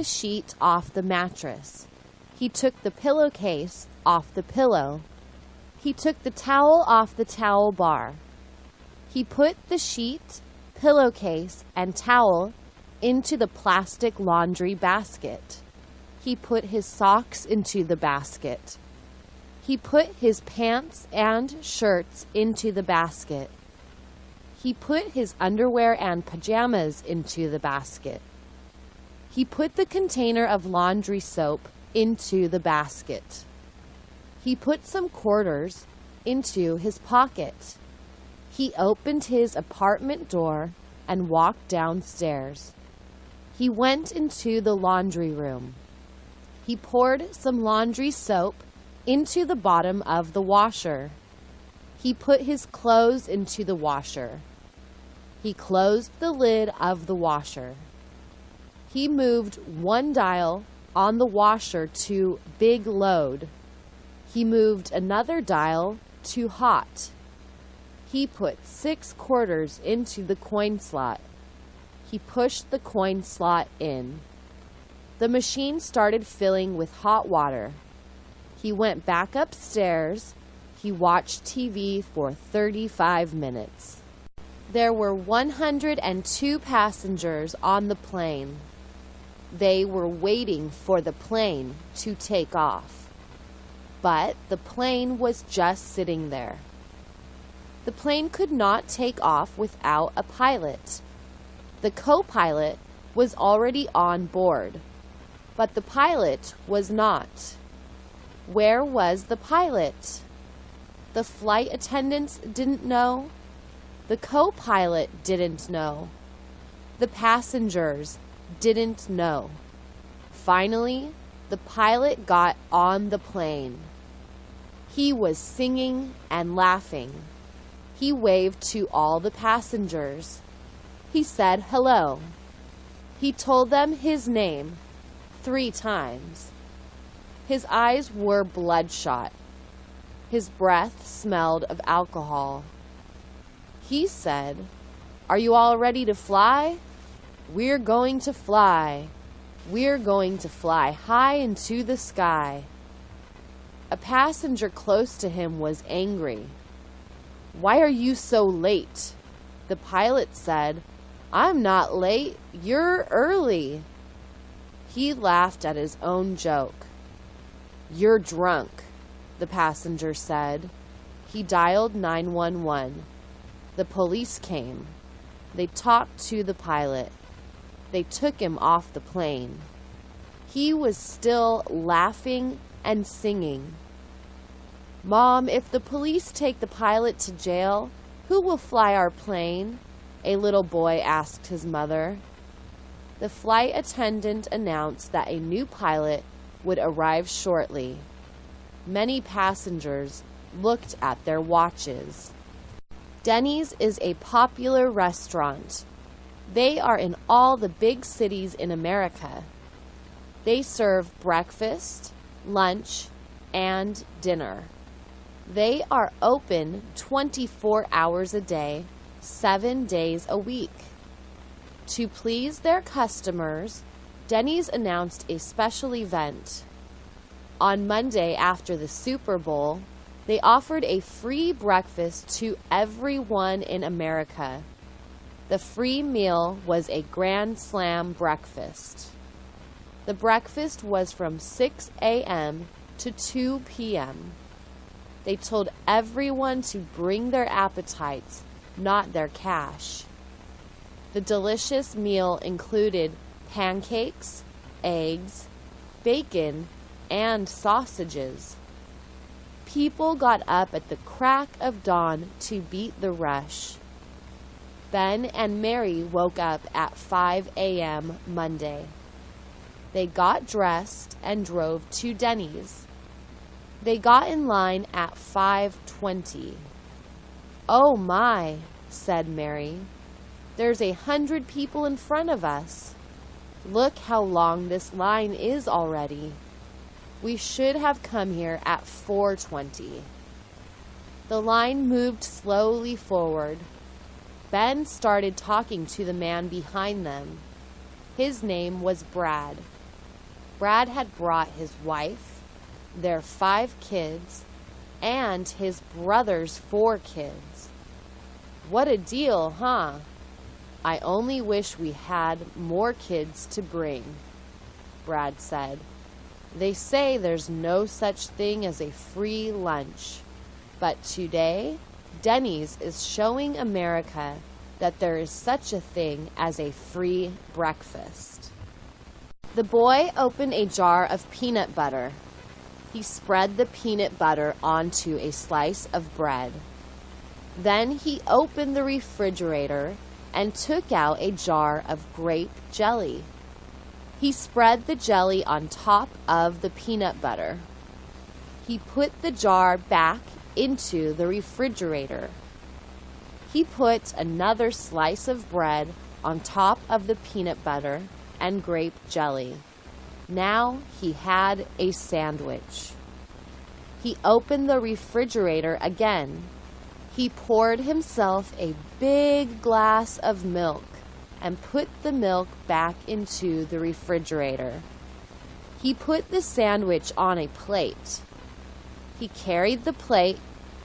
the sheet off the mattress. He took the pillowcase off the pillow. He took the towel off the towel bar. He put the sheet, pillowcase, and towel into the plastic laundry basket. He put his socks into the basket. He put his pants and shirts into the basket. He put his underwear and pajamas into the basket. He put the container of laundry soap into the basket. He put some quarters into his pocket. He opened his apartment door and walked downstairs. He went into the laundry room. He poured some laundry soap into the bottom of the washer. He put his clothes into the washer. He closed the lid of the washer. He moved one dial on the washer to big load. He moved another dial to hot. He put 6 quarters into the coin slot. He pushed the coin slot in. The machine started filling with hot water. He went back upstairs. He watched TV for 35 minutes. There were 102 passengers on the plane. They were waiting for the plane to take off. But the plane was just sitting there. The plane could not take off without a pilot. The co-pilot was already on board, but the pilot was not. Where was the pilot? The flight attendants didn't know. The co-pilot didn't know. The passengers didn't know. Finally, the pilot got on the plane. He was singing and laughing. He waved to all the passengers. He said hello. He told them his name 3 times. His eyes were bloodshot. His breath smelled of alcohol. He said, "Are you all ready to fly? We're going to fly. We're going to fly high into the sky." A passenger close to him was angry. "Why are you so late?" The pilot said, "I'm not late. You're early." He laughed at his own joke. "You're drunk," the passenger said. He dialed 911. The police came. They talked to the pilot. They took him off the plane. He was still laughing and singing. "Mom, if the police take the pilot to jail, who will fly our plane?" a little boy asked his mother. The flight attendant announced that a new pilot would arrive shortly. Many passengers looked at their watches. Denny's is a popular restaurant. They are in all the big cities in America. They serve breakfast, lunch, and dinner. They are open 24 hours a day, 7 days a week. To please their customers, Denny's announced a special event. On Monday after the Super Bowl, they offered a free breakfast to everyone in America. The free meal was a Grand Slam breakfast. The breakfast was from 6 a.m. to 2 p.m. They told everyone to bring their appetites, not their cash. The delicious meal included pancakes, eggs, bacon, and sausages. People got up at the crack of dawn to beat the rush. Ben and Mary woke up at 5 a.m. Monday. They got dressed and drove to Denny's. They got in line at 5:20. "Oh my," said Mary. "There's 100 people in front of us. Look how long this line is already. We should have come here at 4:20. The line moved slowly forward. Ben started talking to the man behind them. His name was Brad. Brad had brought his wife, their 5 kids, and his brother's 4 kids. What a deal, huh? I only wish we had more kids to bring, Brad said. They say there's no such thing as a free lunch, but today, Denny's is showing America that there is such a thing as a free breakfast. The boy opened a jar of peanut butter. He spread the peanut butter onto a slice of bread. Then he opened the refrigerator and took out a jar of grape jelly. He spread the jelly on top of the peanut butter. He put the jar back into the refrigerator. He put another slice of bread on top of the peanut butter and grape jelly. Now he had a sandwich. He opened the refrigerator again. He poured himself a big glass of milk and put the milk back into the refrigerator. He put the sandwich on a plate. He carried the plate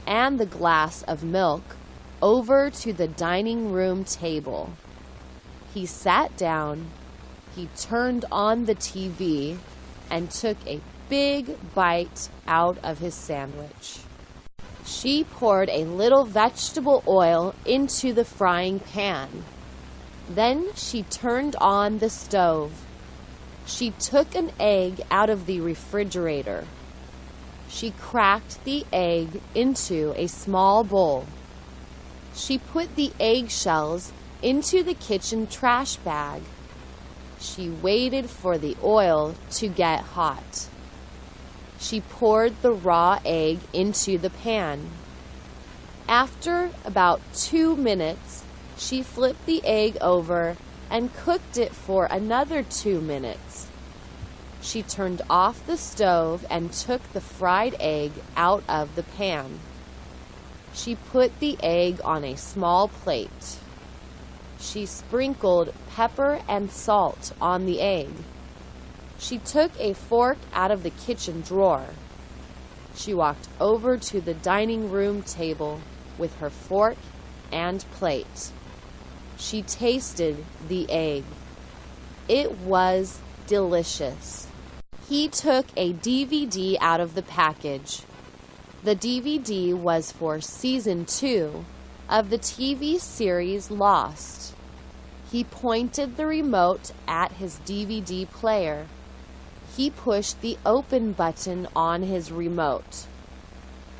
and the glass of milk over to the dining room table. He sat down, he turned on the TV, and took a big bite out of his sandwich. She poured a little vegetable oil into the frying pan. Then she turned on the stove. She took an egg out of the refrigerator. She cracked the egg into a small bowl. She put the eggshells into the kitchen trash bag. She waited for the oil to get hot. She poured the raw egg into the pan. After about 2 minutes, she flipped the egg over and cooked it for another 2 minutes. She turned off the stove and took the fried egg out of the pan. She put the egg on a small plate. She sprinkled pepper and salt on the egg. She took a fork out of the kitchen drawer. She walked over to the dining room table with her fork and plate. She tasted the egg. It was delicious. He took a DVD out of the package. The DVD was for season 2 of the TV series Lost. He pointed the remote at his DVD player. He pushed the open button on his remote.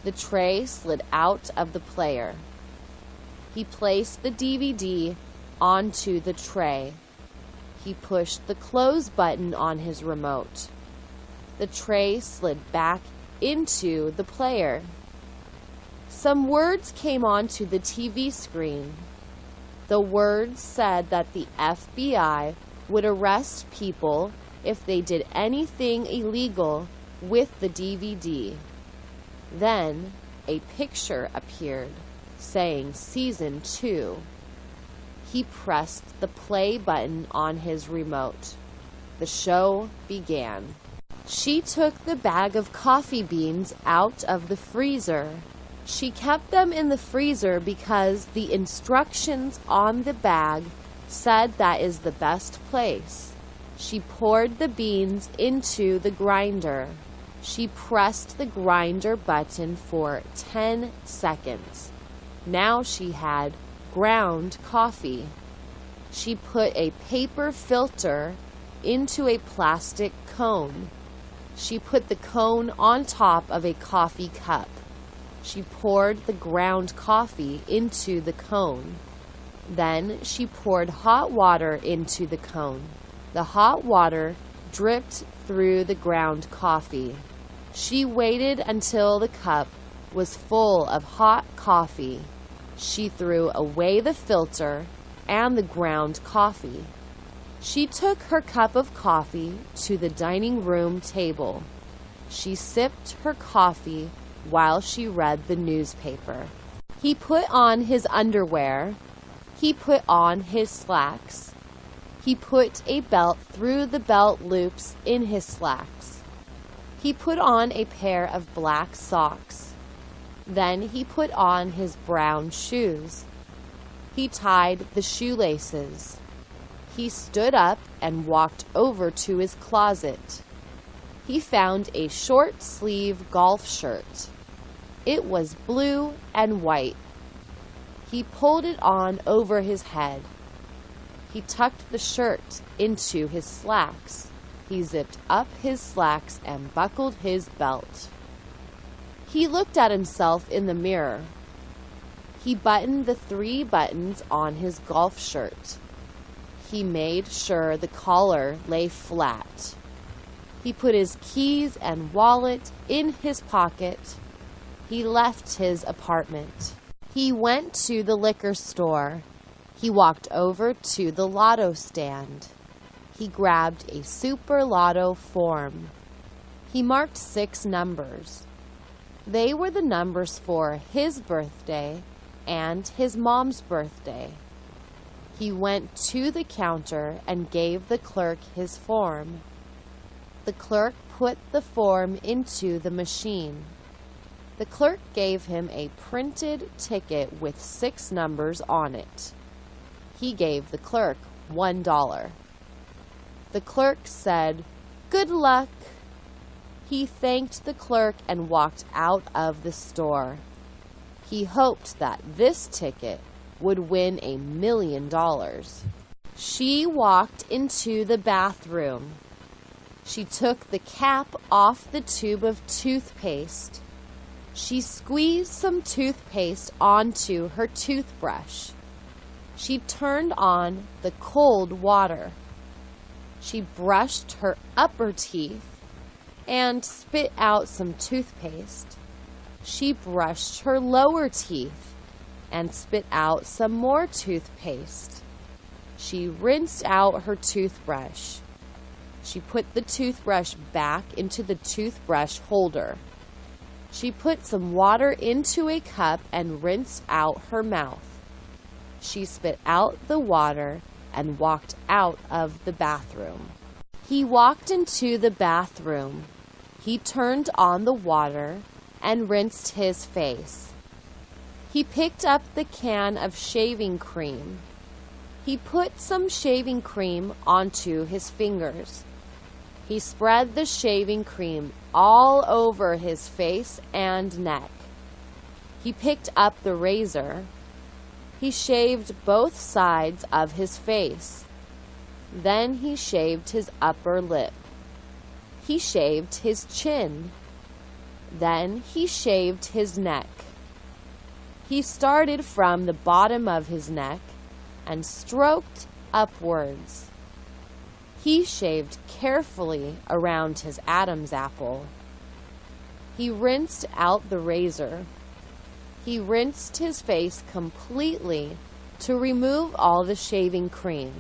The tray slid out of the player. He placed the DVD onto the tray. He pushed the close button on his remote. The tray slid back into the player. Some words came onto the TV screen. The words said that the FBI would arrest people if they did anything illegal with the DVD. Then a picture appeared saying Season 2. He pressed the play button on his remote. The show began. She took the bag of coffee beans out of the freezer. She kept them in the freezer because the instructions on the bag said that is the best place. She poured the beans into the grinder. She pressed the grinder button for 10 seconds. Now she had ground coffee. She put a paper filter into a plastic cone. She put the cone on top of a coffee cup. She poured the ground coffee into the cone. Then she poured hot water into the cone. The hot water dripped through the ground coffee. She waited until the cup was full of hot coffee. She threw away the filter and the ground coffee. She took her cup of coffee to the dining room table. She sipped her coffee while she read the newspaper. He put on his underwear. He put on his slacks. He put a belt through the belt loops in his slacks. He put on a pair of black socks. Then he put on his brown shoes. He tied the shoelaces. He stood up and walked over to his closet. He found a short-sleeve golf shirt. It was blue and white. He pulled it on over his head. He tucked the shirt into his slacks. He zipped up his slacks and buckled his belt. He looked at himself in the mirror. He buttoned the 3 buttons on his golf shirt. He made sure the collar lay flat. He put his keys and wallet in his pocket. He left his apartment. He went to the liquor store. He walked over to the lotto stand. He grabbed a Super Lotto form. He marked 6 numbers. They were the numbers for his birthday and his mom's birthday. He went to the counter and gave the clerk his form. The clerk put the form into the machine. The clerk gave him a printed ticket with 6 numbers on it. He gave the clerk $1. The clerk said, "Good luck." He thanked the clerk and walked out of the store. He hoped that this ticket would win $1 million. She walked into the bathroom. She took the cap off the tube of toothpaste. She squeezed some toothpaste onto her toothbrush. She turned on the cold water. She brushed her upper teeth and spit out some toothpaste. She brushed her lower teeth and spit out some more toothpaste. She rinsed out her toothbrush. She put the toothbrush back into the toothbrush holder. She put some water into a cup and rinsed out her mouth. She spit out the water and walked out of the bathroom. He walked into the bathroom. He turned on the water and rinsed his face. He picked up the can of shaving cream. He put some shaving cream onto his fingers. He spread the shaving cream all over his face and neck. He picked up the razor. He shaved both sides of his face. Then he shaved his upper lip. He shaved his chin. Then he shaved his neck. He started from the bottom of his neck and stroked upwards. He shaved carefully around his Adam's apple. He rinsed out the razor. He rinsed his face completely to remove all the shaving cream.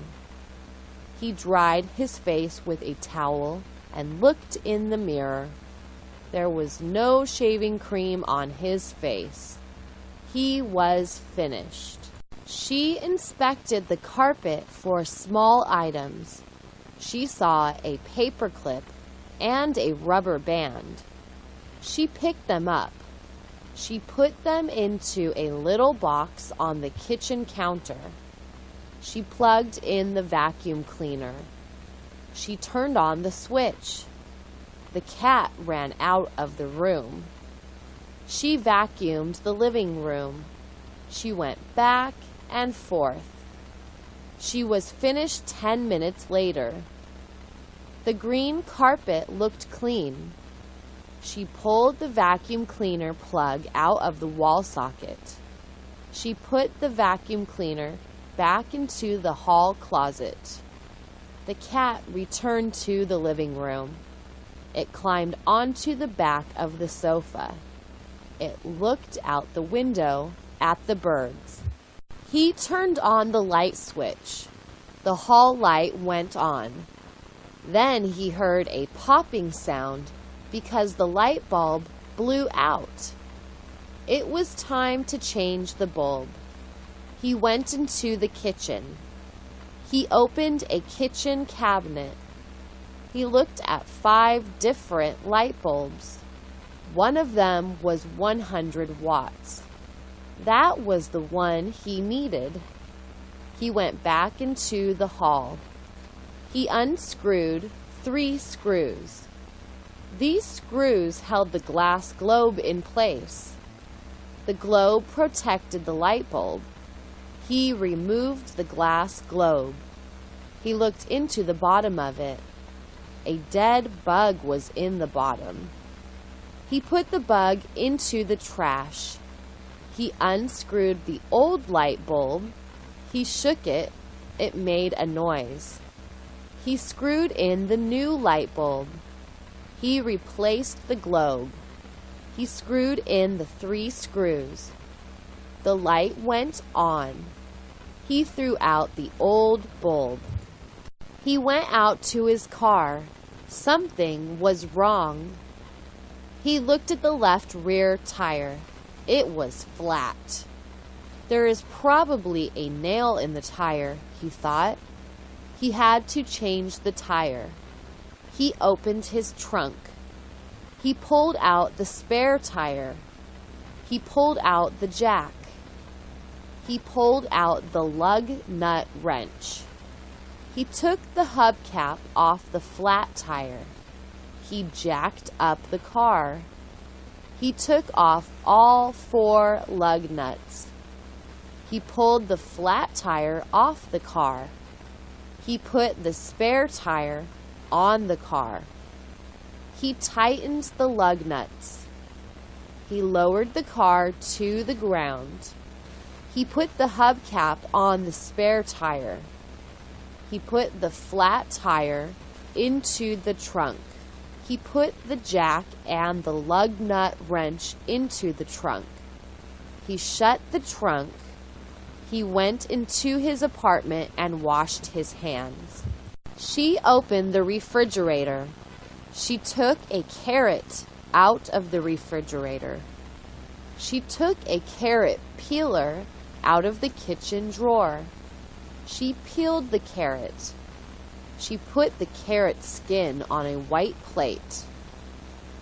He dried his face with a towel and looked in the mirror. There was no shaving cream on his face. He was finished. She inspected the carpet for small items. She saw a paper clip and a rubber band. She picked them up. She put them into a little box on the kitchen counter. She plugged in the vacuum cleaner. She turned on the switch. The cat ran out of the room. She vacuumed the living room. She went back and forth. She was finished 10 minutes later. The green carpet looked clean. She pulled the vacuum cleaner plug out of the wall socket. She put the vacuum cleaner back into the hall closet. The cat returned to the living room. It climbed onto the back of the sofa. It looked out the window at the birds. He turned on the light switch. The hall light went on. Then he heard a popping sound because the light bulb blew out. It was time to change the bulb. He went into the kitchen. He opened a kitchen cabinet. He looked at 5 different light bulbs. One of them was 100 watts. That was the one he needed. He went back into the hall. He unscrewed 3 screws. These screws held the glass globe in place. The globe protected the light bulb. He removed the glass globe. He looked into the bottom of it. A dead bug was in the bottom. He put the bug into the trash. He unscrewed the old light bulb. He shook it. It made a noise. He screwed in the new light bulb. He replaced the globe. He screwed in the 3 screws. The light went on. He threw out the old bulb. He went out to his car. Something was wrong. He looked at the left rear tire. It was flat. There is probably a nail in the tire, he thought. He had to change the tire. He opened his trunk. He pulled out the spare tire. He pulled out the jack. He pulled out the lug nut wrench. He took the hubcap off the flat tire. He jacked up the car. He took off all 4 lug nuts. He pulled the flat tire off the car. He put the spare tire on the car. He tightened the lug nuts. He lowered the car to the ground. He put the hubcap on the spare tire. He put the flat tire into the trunk. He put the jack and the lug nut wrench into the trunk. He shut the trunk. He went into his apartment and washed his hands. She opened the refrigerator. She took a carrot out of the refrigerator. She took a carrot peeler out of the kitchen drawer. She peeled the carrot. She put the carrot skin on a white plate.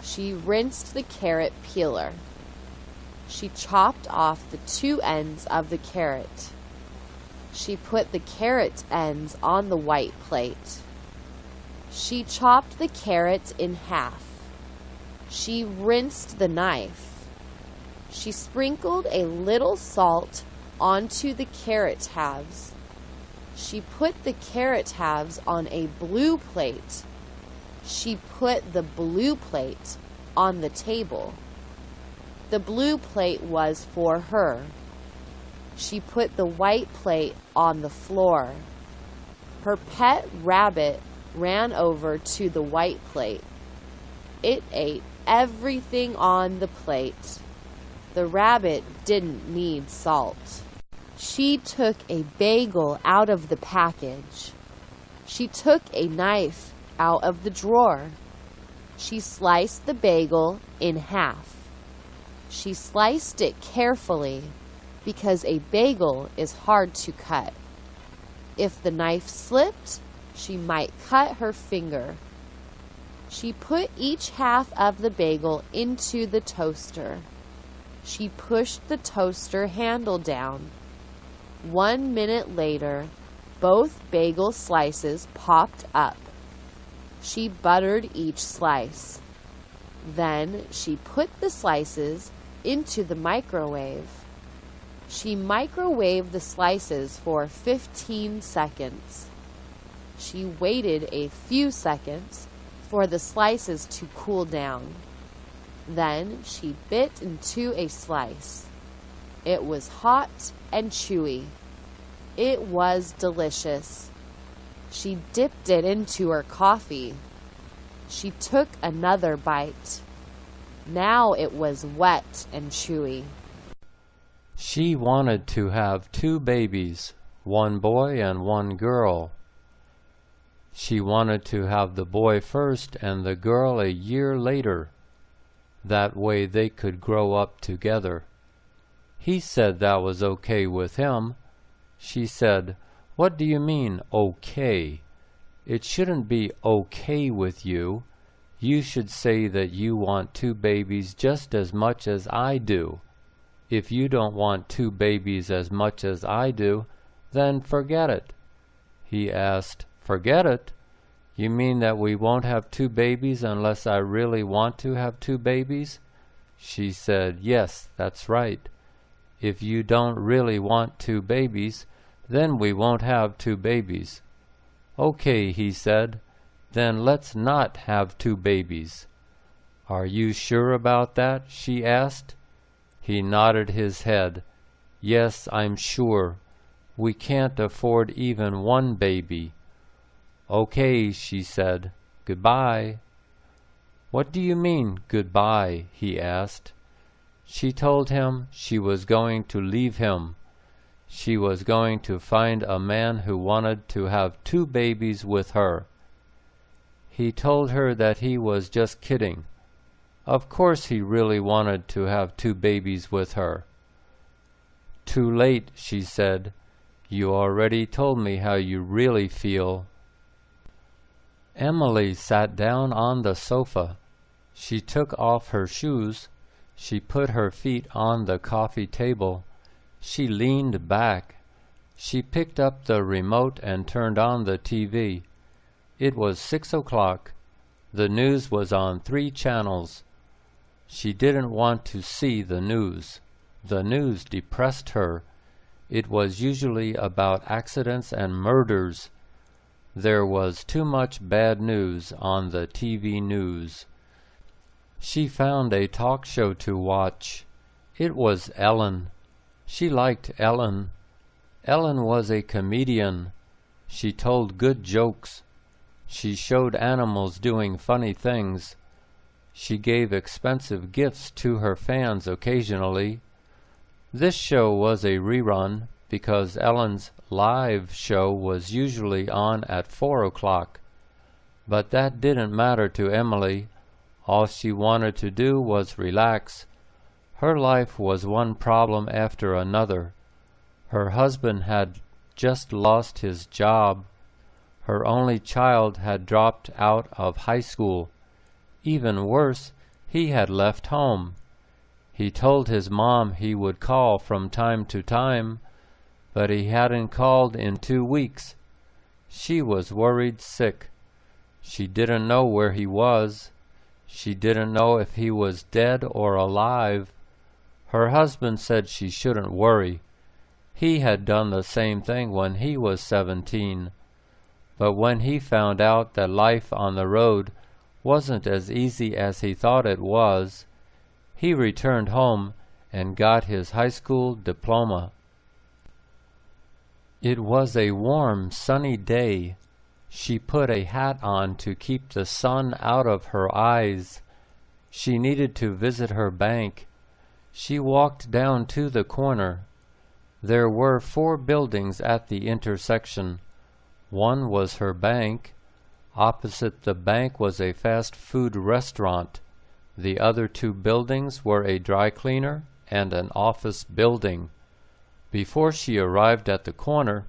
She rinsed the carrot peeler. She chopped off the 2 ends of the carrot. She put the carrot ends on the white plate. She chopped the carrot in half. She rinsed the knife. She sprinkled a little salt onto the carrot halves. She put the carrot halves on a blue plate. She put the blue plate on the table. The blue plate was for her. She put the white plate on the floor. Her pet rabbit ran over to the white plate. It ate everything on the plate. The rabbit didn't need salt. She took a bagel out of the package. She took a knife out of the drawer. She sliced the bagel in half. She sliced it carefully because a bagel is hard to cut. If the knife slipped, she might cut her finger. She put each half of the bagel into the toaster. She pushed the toaster handle down. 1 minute later, both bagel slices popped up. She buttered each slice. Then she put the slices into the microwave. She microwaved the slices for 15 seconds. She waited a few seconds for the slices to cool down. Then she bit into a slice. It was hot and chewy. It was delicious. She dipped it into her coffee. She took another bite. Now it was wet and chewy. She wanted to have 2 babies, 1 boy and 1 girl. She wanted to have the boy first and the girl a year later. That way they could grow up together. He said that was okay with him. She said, What do you mean, okay? It shouldn't be okay with you. You should say that you want 2 babies just as much as I do. If you don't want 2 babies as much as I do, then forget it." He asked, "Forget it? You mean that we won't have 2 babies unless I really want to have 2 babies?" She said, "Yes, that's right. If you don't really want 2 babies, then we won't have 2 babies." "Okay," he said, "then let's not have 2 babies." "Are you sure about that?" she asked. He nodded his head. "Yes, I'm sure. We can't afford even 1 baby." "Okay," she said. "Goodbye." "What do you mean, goodbye?" he asked. She told him she was going to leave him. She was going to find a man who wanted to have 2 babies with her. He told her that he was just kidding. Of course he really wanted to have 2 babies with her. "Too late," she said. "You already told me how you really feel." Emily sat down on the sofa. She took off her shoes. She put her feet on the coffee table. She leaned back. She picked up the remote and turned on the TV. It was 6 o'clock. The news was on 3 channels. She didn't want to see the news. The news depressed her. It was usually about accidents and murders. There was too much bad news on the TV news. She found a talk show to watch. It was Ellen. She liked Ellen. Ellen was a comedian. She told good jokes. She showed animals doing funny things. She gave expensive gifts to her fans occasionally. This show was a rerun because Ellen's live show was usually on at 4 o'clock. But that didn't matter to Emily. All she wanted to do was relax. Her life was one problem after another. Her husband had just lost his job. Her only child had dropped out of high school. Even worse, he had left home. He told his mom he would call from time to time, but he hadn't called in 2 weeks. She was worried sick. She didn't know where he was. She didn't know if he was dead or alive. Her husband said she shouldn't worry. He had done the same thing when he was 17. But when he found out that life on the road wasn't as easy as he thought it was, he returned home and got his high school diploma. It was a warm, sunny day. She put a hat on to keep the sun out of her eyes. She needed to visit her bank. She walked down to the corner. There were 4 buildings at the intersection. One was her bank. Opposite the bank was a fast food restaurant. The other 2 buildings were a dry cleaner and an office building. Before she arrived at the corner,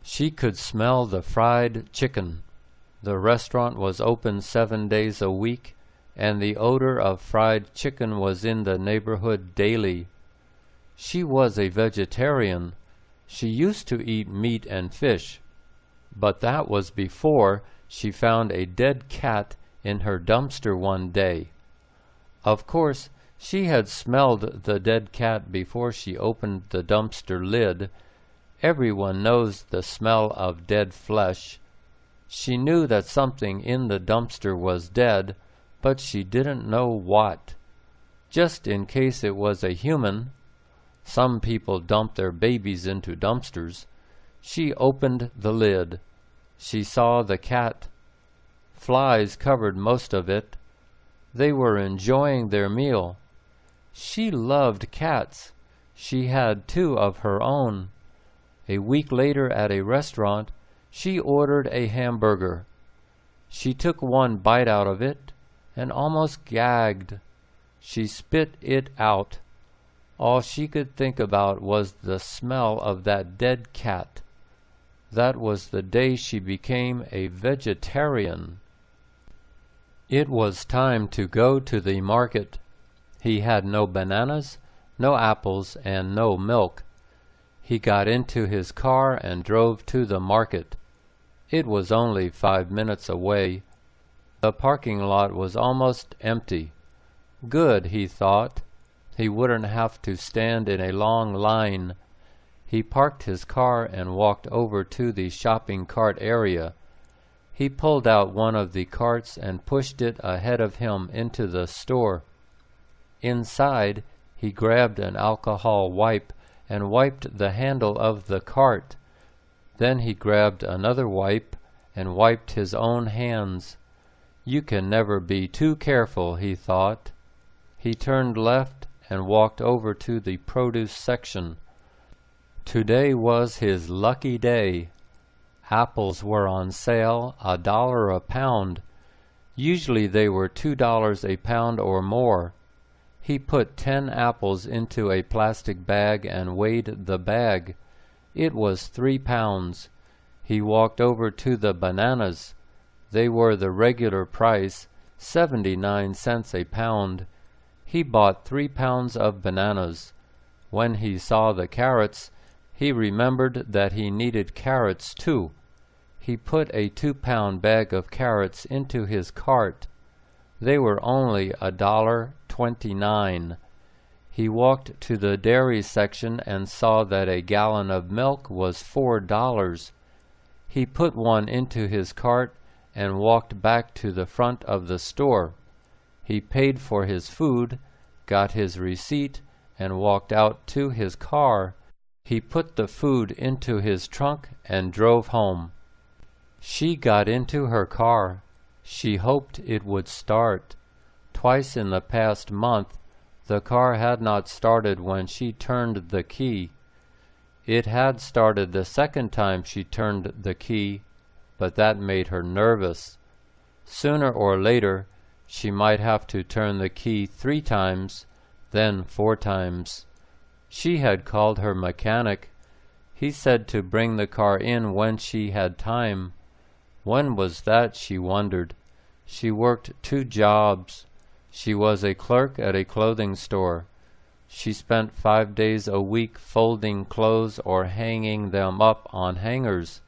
she could smell the fried chicken. The restaurant was open 7 days a week, and the odor of fried chicken was in the neighborhood daily. She was a vegetarian. She used to eat meat and fish, but that was before she found a dead cat in her dumpster one day. Of course, she had smelled the dead cat before she opened the dumpster lid. Everyone knows the smell of dead flesh. She knew that something in the dumpster was dead, but she didn't know what. Just in case it was a human. Some people dump their babies into dumpsters. She opened the lid. She saw the cat. Flies covered most of it. They were enjoying their meal. She loved cats. She had 2 of her own. A week later at a restaurant, she ordered a hamburger. She took 1 bite out of it and almost gagged. She spit it out. All she could think about was the smell of that dead cat. That was the day she became a vegetarian. It was time to go to the market. He had no bananas, no apples, and no milk. He got into his car and drove to the market. It was only 5 minutes away. The parking lot was almost empty. Good, he thought. He wouldn't have to stand in a long line. He parked his car and walked over to the shopping cart area. He pulled out one of the carts and pushed it ahead of him into the store. Inside, he grabbed an alcohol wipe and wiped the handle of the cart. Then he grabbed another wipe and wiped his own hands. You can never be too careful, he thought. He turned left and walked over to the produce section. Today was his lucky day. Apples were on sale, $1 a pound. Usually they were $2 a pound or more. He put 10 apples into a plastic bag and weighed the bag. It was 3 pounds. He walked over to the bananas. They were the regular price, 79 cents a pound. He bought 3 pounds of bananas. When he saw the carrots, he remembered that he needed carrots too. He put a 2-pound bag of carrots into his cart. They were only $1.29. He walked to the dairy section and saw that a gallon of milk was $4. He put one into his cart and walked back to the front of the store. He paid for his food, got his receipt, and walked out to his car. He put the food into his trunk and drove home. She got into her car. She hoped it would start. Twice in the past month, the car had not started when she turned the key. It had started the second time she turned the key, but that made her nervous. Sooner or later, she might have to turn the key 3 times, then 4 times. She had called her mechanic. He said to bring the car in when she had time. When was that, she wondered. She worked 2 jobs. She was a clerk at a clothing store. She spent 5 days a week folding clothes or hanging them up on hangers.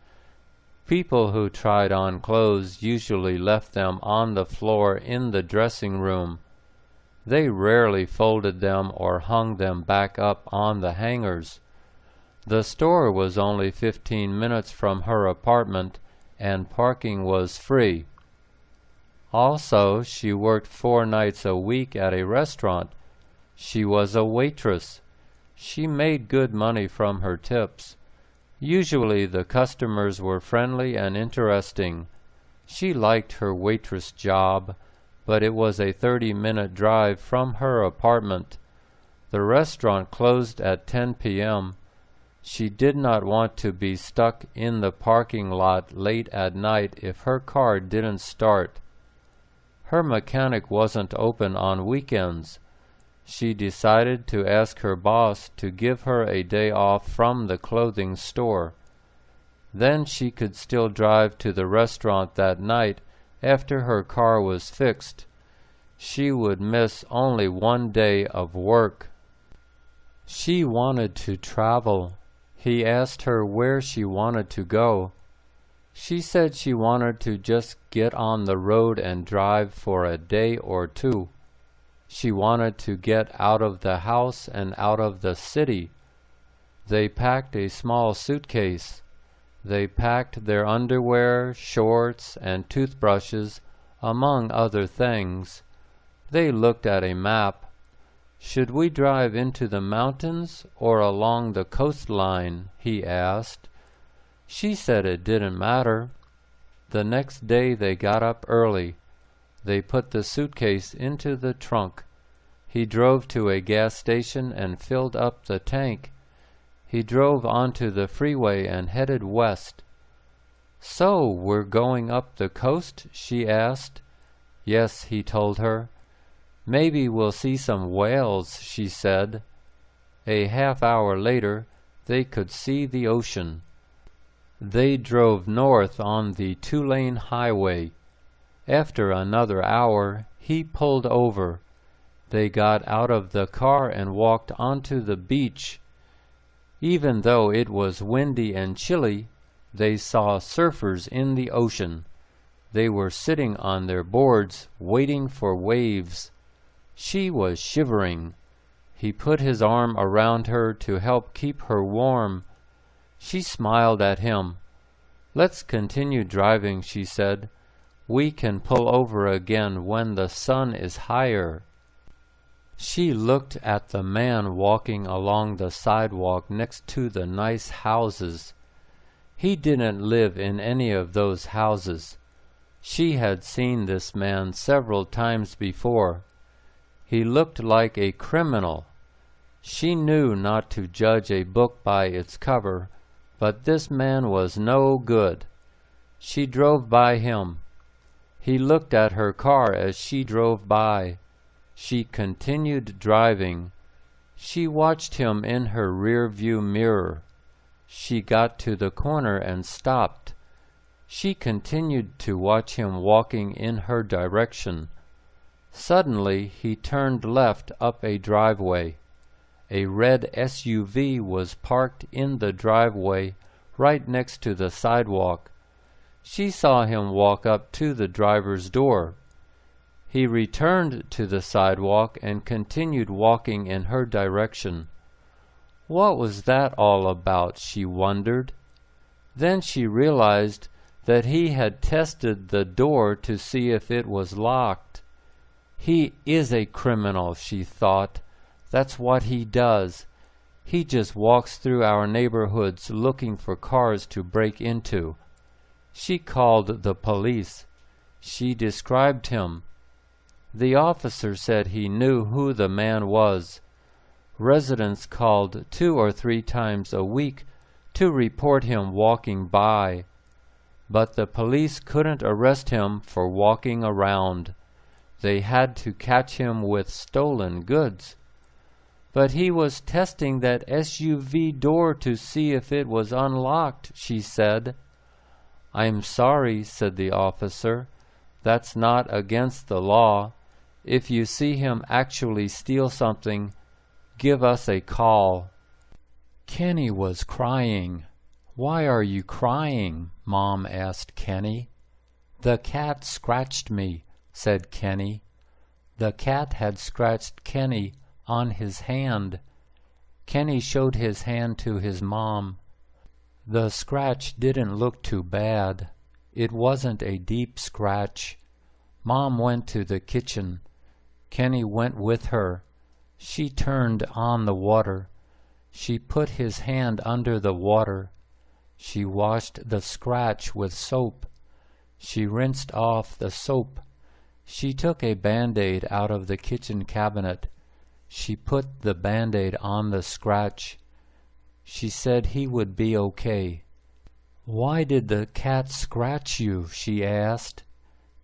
People who tried on clothes usually left them on the floor in the dressing room. They rarely folded them or hung them back up on the hangers. The store was only 15 minutes from her apartment, and parking was free. Also, she worked 4 nights a week at a restaurant. She was a waitress. She made good money from her tips. Usually the customers were friendly and interesting. She liked her waitress job, but it was a 30-minute drive from her apartment. The restaurant closed at 10 p.m. She did not want to be stuck in the parking lot late at night if her car didn't start. Her mechanic wasn't open on weekends. She decided to ask her boss to give her a day off from the clothing store. Then she could still drive to the restaurant that night after her car was fixed. She would miss only 1 day of work. She wanted to travel. He asked her where she wanted to go. She said she wanted to just get on the road and drive for a day or 2. She wanted to get out of the house and out of the city. They packed a small suitcase. They packed their underwear, shorts, and toothbrushes, among other things. They looked at a map. "Should we drive into the mountains or along the coastline?" he asked. She said it didn't matter. The next day they got up early. They put the suitcase into the trunk. He drove to a gas station and filled up the tank. He drove onto the freeway and headed west. "So, we're going up the coast?" she asked. "Yes," he told her. "Maybe we'll see some whales," she said. A half hour later, they could see the ocean. They drove north on the two-lane highway. After another hour, he pulled over. They got out of the car and walked onto the beach. Even though it was windy and chilly, they saw surfers in the ocean. They were sitting on their boards, waiting for waves. She was shivering. He put his arm around her to help keep her warm. She smiled at him. "Let's continue driving," she said. "We can pull over again when the sun is higher." She looked at the man walking along the sidewalk next to the nice houses. He didn't live in any of those houses. She had seen this man several times before. He looked like a criminal. She knew not to judge a book by its cover, but this man was no good. She drove by him. He looked at her car as she drove by. She continued driving. She watched him in her rear-view mirror. She got to the corner and stopped. She continued to watch him walking in her direction. Suddenly, he turned left up a driveway. A red SUV was parked in the driveway right next to the sidewalk. She saw him walk up to the driver's door. He returned to the sidewalk and continued walking in her direction. What was that all about, she wondered. Then she realized that he had tested the door to see if it was locked. He is a criminal, she thought. That's what he does. He just walks through our neighborhoods looking for cars to break into. She called the police. She described him. The officer said he knew who the man was. Residents called 2 or 3 times a week to report him walking by. But the police couldn't arrest him for walking around. They had to catch him with stolen goods. But he was testing that SUV door to see if it was unlocked, she said. "I'm sorry," said the officer. "That's not against the law. If you see him actually steal something, give us a call." Kenny was crying. "Why are you crying?" Mom asked Kenny. "The cat scratched me," said Kenny. The cat had scratched Kenny on his hand. Kenny showed his hand to his mom. The scratch didn't look too bad. It wasn't a deep scratch. Mom went to the kitchen. Kenny went with her. She turned on the water. She put his hand under the water. She washed the scratch with soap. She rinsed off the soap. She took a Band-Aid out of the kitchen cabinet. She put the Band-Aid on the scratch. She said he would be okay. "Why did the cat scratch you?" she asked.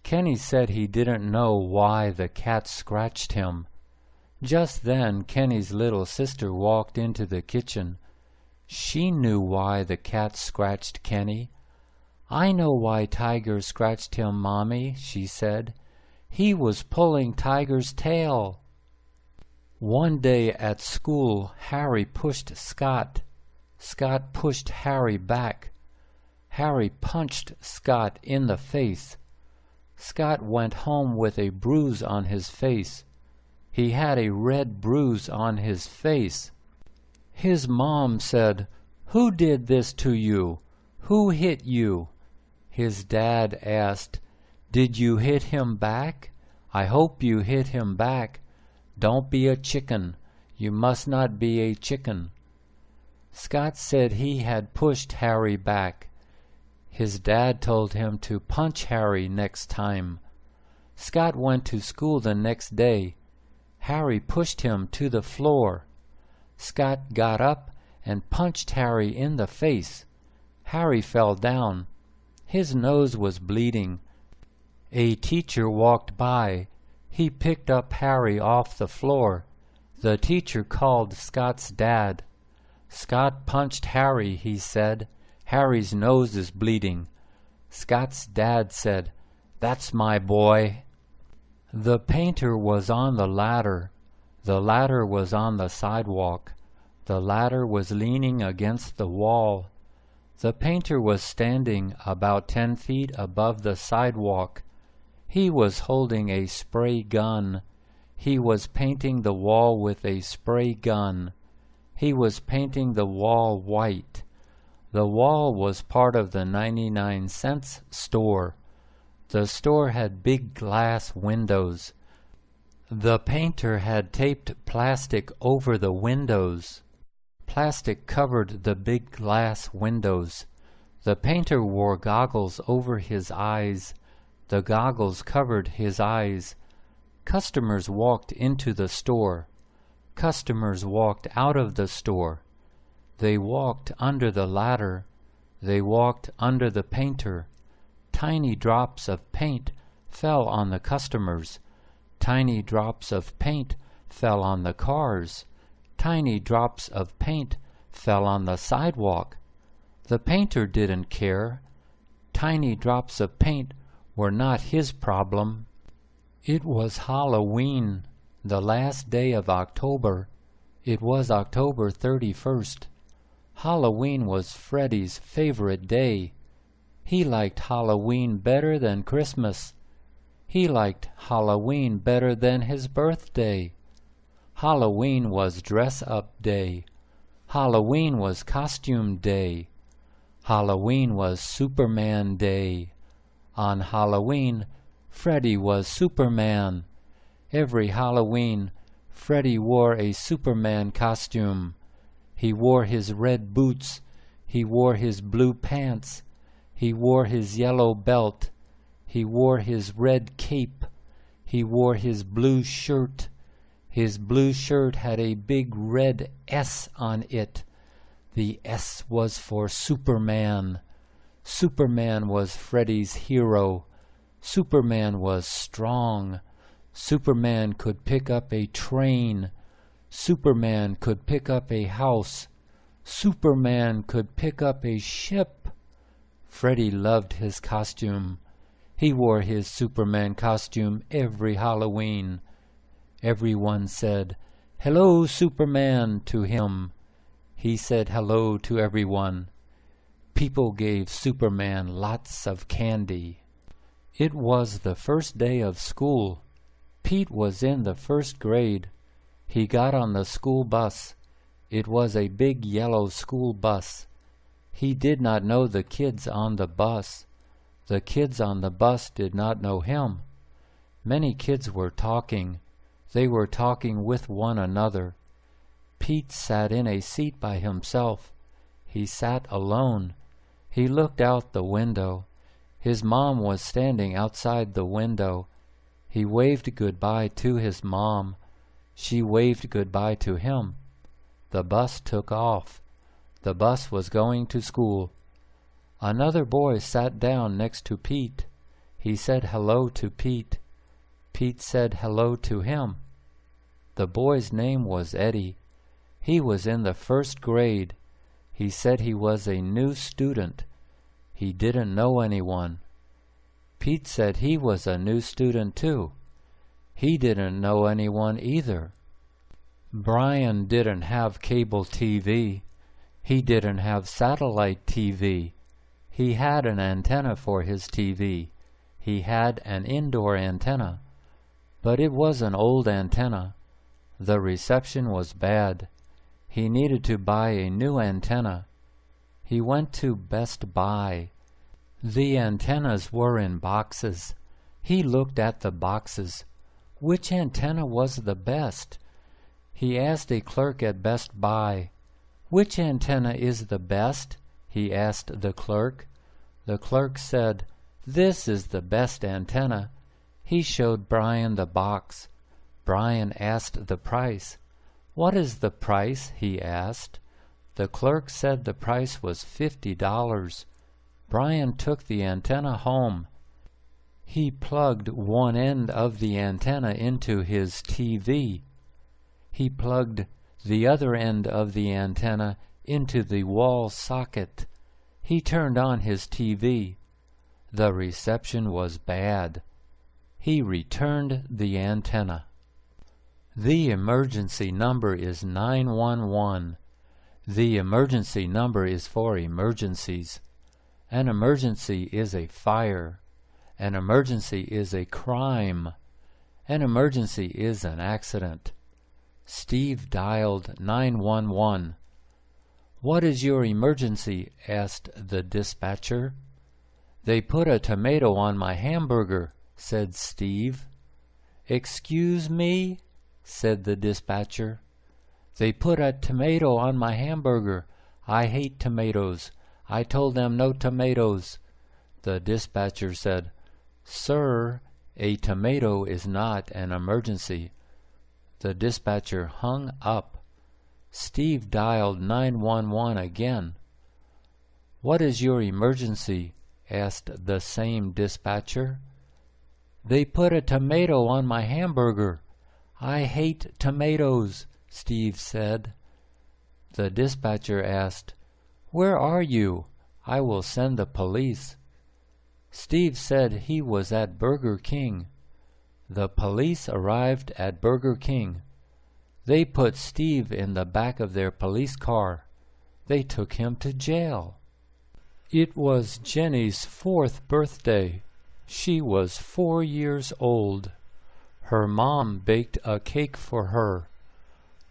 Kenny said he didn't know why the cat scratched him. Just then Kenny's little sister walked into the kitchen. She knew why the cat scratched Kenny. "I know why Tiger scratched him, Mommy," she said. "He was pulling Tiger's tail." One day at school, Harry pushed Scott. Scott pushed Harry back. Harry punched Scott in the face. Scott went home with a bruise on his face. He had a red bruise on his face. His mom said, "Who did this to you? Who hit you?" His dad asked, "Did you hit him back? I hope you hit him back. Don't be a chicken. You must not be a chicken." Scott said he had pushed Harry back. His dad told him to punch Harry next time. Scott went to school the next day. Harry pushed him to the floor. Scott got up and punched Harry in the face. Harry fell down. His nose was bleeding. A teacher walked by. He picked up Harry off the floor. The teacher called Scott's dad. "Scott punched Harry," he said. Harry's nose is bleeding. Scott's dad said, "That's my boy." The painter was on the ladder. The ladder was on the sidewalk. The ladder was leaning against the wall. The painter was standing about 10 feet above the sidewalk. He was holding a spray gun. He was painting the wall with a spray gun. He was painting the wall white. The wall was part of the 99-cent store. The store had big glass windows. The painter had taped plastic over the windows. Plastic covered the big glass windows. The painter wore goggles over his eyes. The goggles covered his eyes. Customers walked into the store. Customers walked out of the store. They walked under the ladder. They walked under the painter. Tiny drops of paint fell on the customers. Tiny drops of paint fell on the cars. Tiny drops of paint fell on the sidewalk. The painter didn't care. Tiny drops of paint were not his problem. It was Halloween, the last day of October. It was October 31st. Halloween was Freddie's favorite day. He liked Halloween better than Christmas. He liked Halloween better than his birthday. Halloween was dress-up day. Halloween was costume day. Halloween was Superman day. On Halloween, Freddie was Superman. Every Halloween, Freddie wore a Superman costume. He wore his red boots. He wore his blue pants. He wore his yellow belt. He wore his red cape. He wore his blue shirt. His blue shirt had a big red S on it. The S was for Superman. Superman was Freddie's hero. Superman was strong. Superman could pick up a train. Superman could pick up a house. Superman could pick up a ship. Freddie loved his costume. He wore his Superman costume every Halloween. Everyone said, "Hello, Superman," to him. He said hello to everyone. People gave Superman lots of candy. It was the first day of school. Pete was in the first grade. He got on the school bus. It was a big yellow school bus. He did not know the kids on the bus. The kids on the bus did not know him. Many kids were talking. They were talking with one another. Pete sat in a seat by himself. He sat alone. He looked out the window. His mom was standing outside the window. He waved goodbye to his mom. She waved goodbye to him. The bus took off. The bus was going to school. Another boy sat down next to Pete. He said hello to Pete. Pete said hello to him. The boy's name was Eddie. He was in the first grade. He said he was a new student. He didn't know anyone. Pete said he was a new student too. He didn't know anyone either. Brian didn't have cable TV. He didn't have satellite TV. He had an antenna for his TV. He had an indoor antenna. But it was an old antenna. The reception was bad. He needed to buy a new antenna. He went to Best Buy. The antennas were in boxes. He looked at the boxes. Which antenna was the best? He asked a clerk at Best Buy. "Which antenna is the best?" he asked the clerk. The clerk said, "This is the best antenna." He showed Brian the box. Brian asked the price. "What is the price?" he asked. The clerk said the price was $50. Brian took the antenna home. He plugged one end of the antenna into his TV. He plugged the other end of the antenna into the wall socket. He turned on his TV. The reception was bad. He returned the antenna. The emergency number is 911. The emergency number is for emergencies. An emergency is a fire. An emergency is a crime. An emergency is an accident. Steve dialed 911. "What is your emergency?" asked the dispatcher. "They put a tomato on my hamburger," said Steve. "Excuse me?" said the dispatcher. "They put a tomato on my hamburger. I hate tomatoes. I told them no tomatoes." The dispatcher said, "Sir, a tomato is not an emergency." The dispatcher hung up. Steve dialed 911 again. "What is your emergency?" asked the same dispatcher. "They put a tomato on my hamburger. I hate tomatoes," Steve said. The dispatcher asked, "Where are you? I will send the police." Steve said he was at Burger King. The police arrived at Burger King. They put Steve in the back of their police car. They took him to jail. It was Jenny's 4th birthday. She was 4 years old. Her mom baked a cake for her.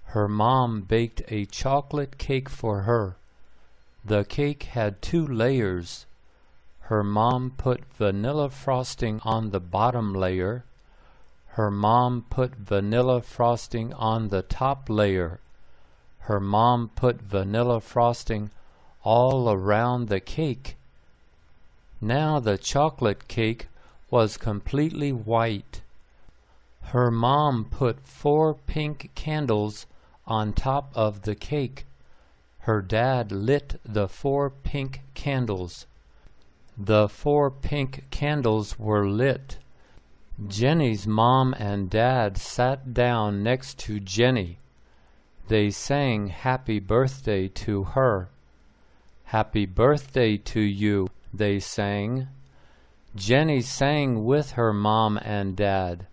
Her mom baked a chocolate cake for her. The cake had 2 layers. Her mom put vanilla frosting on the bottom layer. Her mom put vanilla frosting on the top layer. Her mom put vanilla frosting all around the cake. Now the chocolate cake was completely white. Her mom put 4 pink candles on top of the cake. Her dad lit the 4 pink candles. The 4 pink candles were lit. Jenny's mom and dad sat down next to Jenny. They sang happy birthday to her. "Happy birthday to you," they sang. Jenny sang with her mom and dad.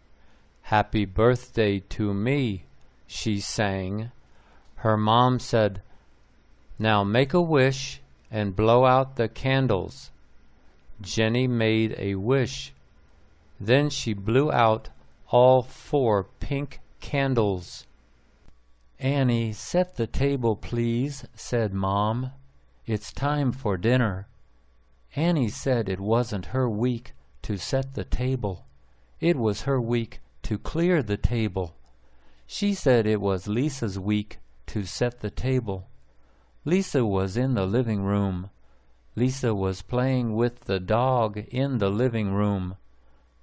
"Happy birthday to me," she sang. Her mom said, "Now make a wish and blow out the candles." Jenny made a wish. Then she blew out all 4 pink candles. "Annie, set the table, please," said Mom. "It's time for dinner." Annie said it wasn't her week to set the table. It was her week to clear the table. She said it was Lisa's week to set the table. Lisa was in the living room. Lisa was playing with the dog in the living room.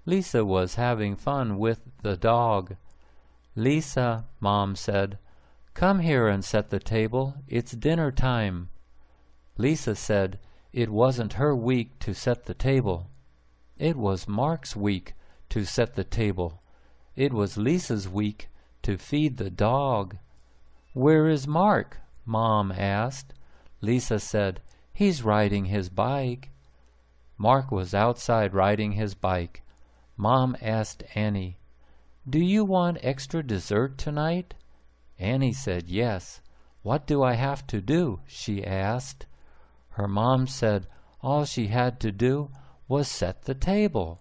Lisa was having fun with the dog. "Lisa," Mom said, "come here and set the table. It's dinner time." Lisa said it wasn't her week to set the table. It was Mark's week to set the table. It was Lisa's week to feed the dog. "Where is Mark?" Mom asked. Lisa said, "He's riding his bike." Mark was outside riding his bike. Mom asked Annie, "Do you want extra dessert tonight?" Annie said yes. "What do I have to do?" she asked. Her mom said all she had to do was set the table.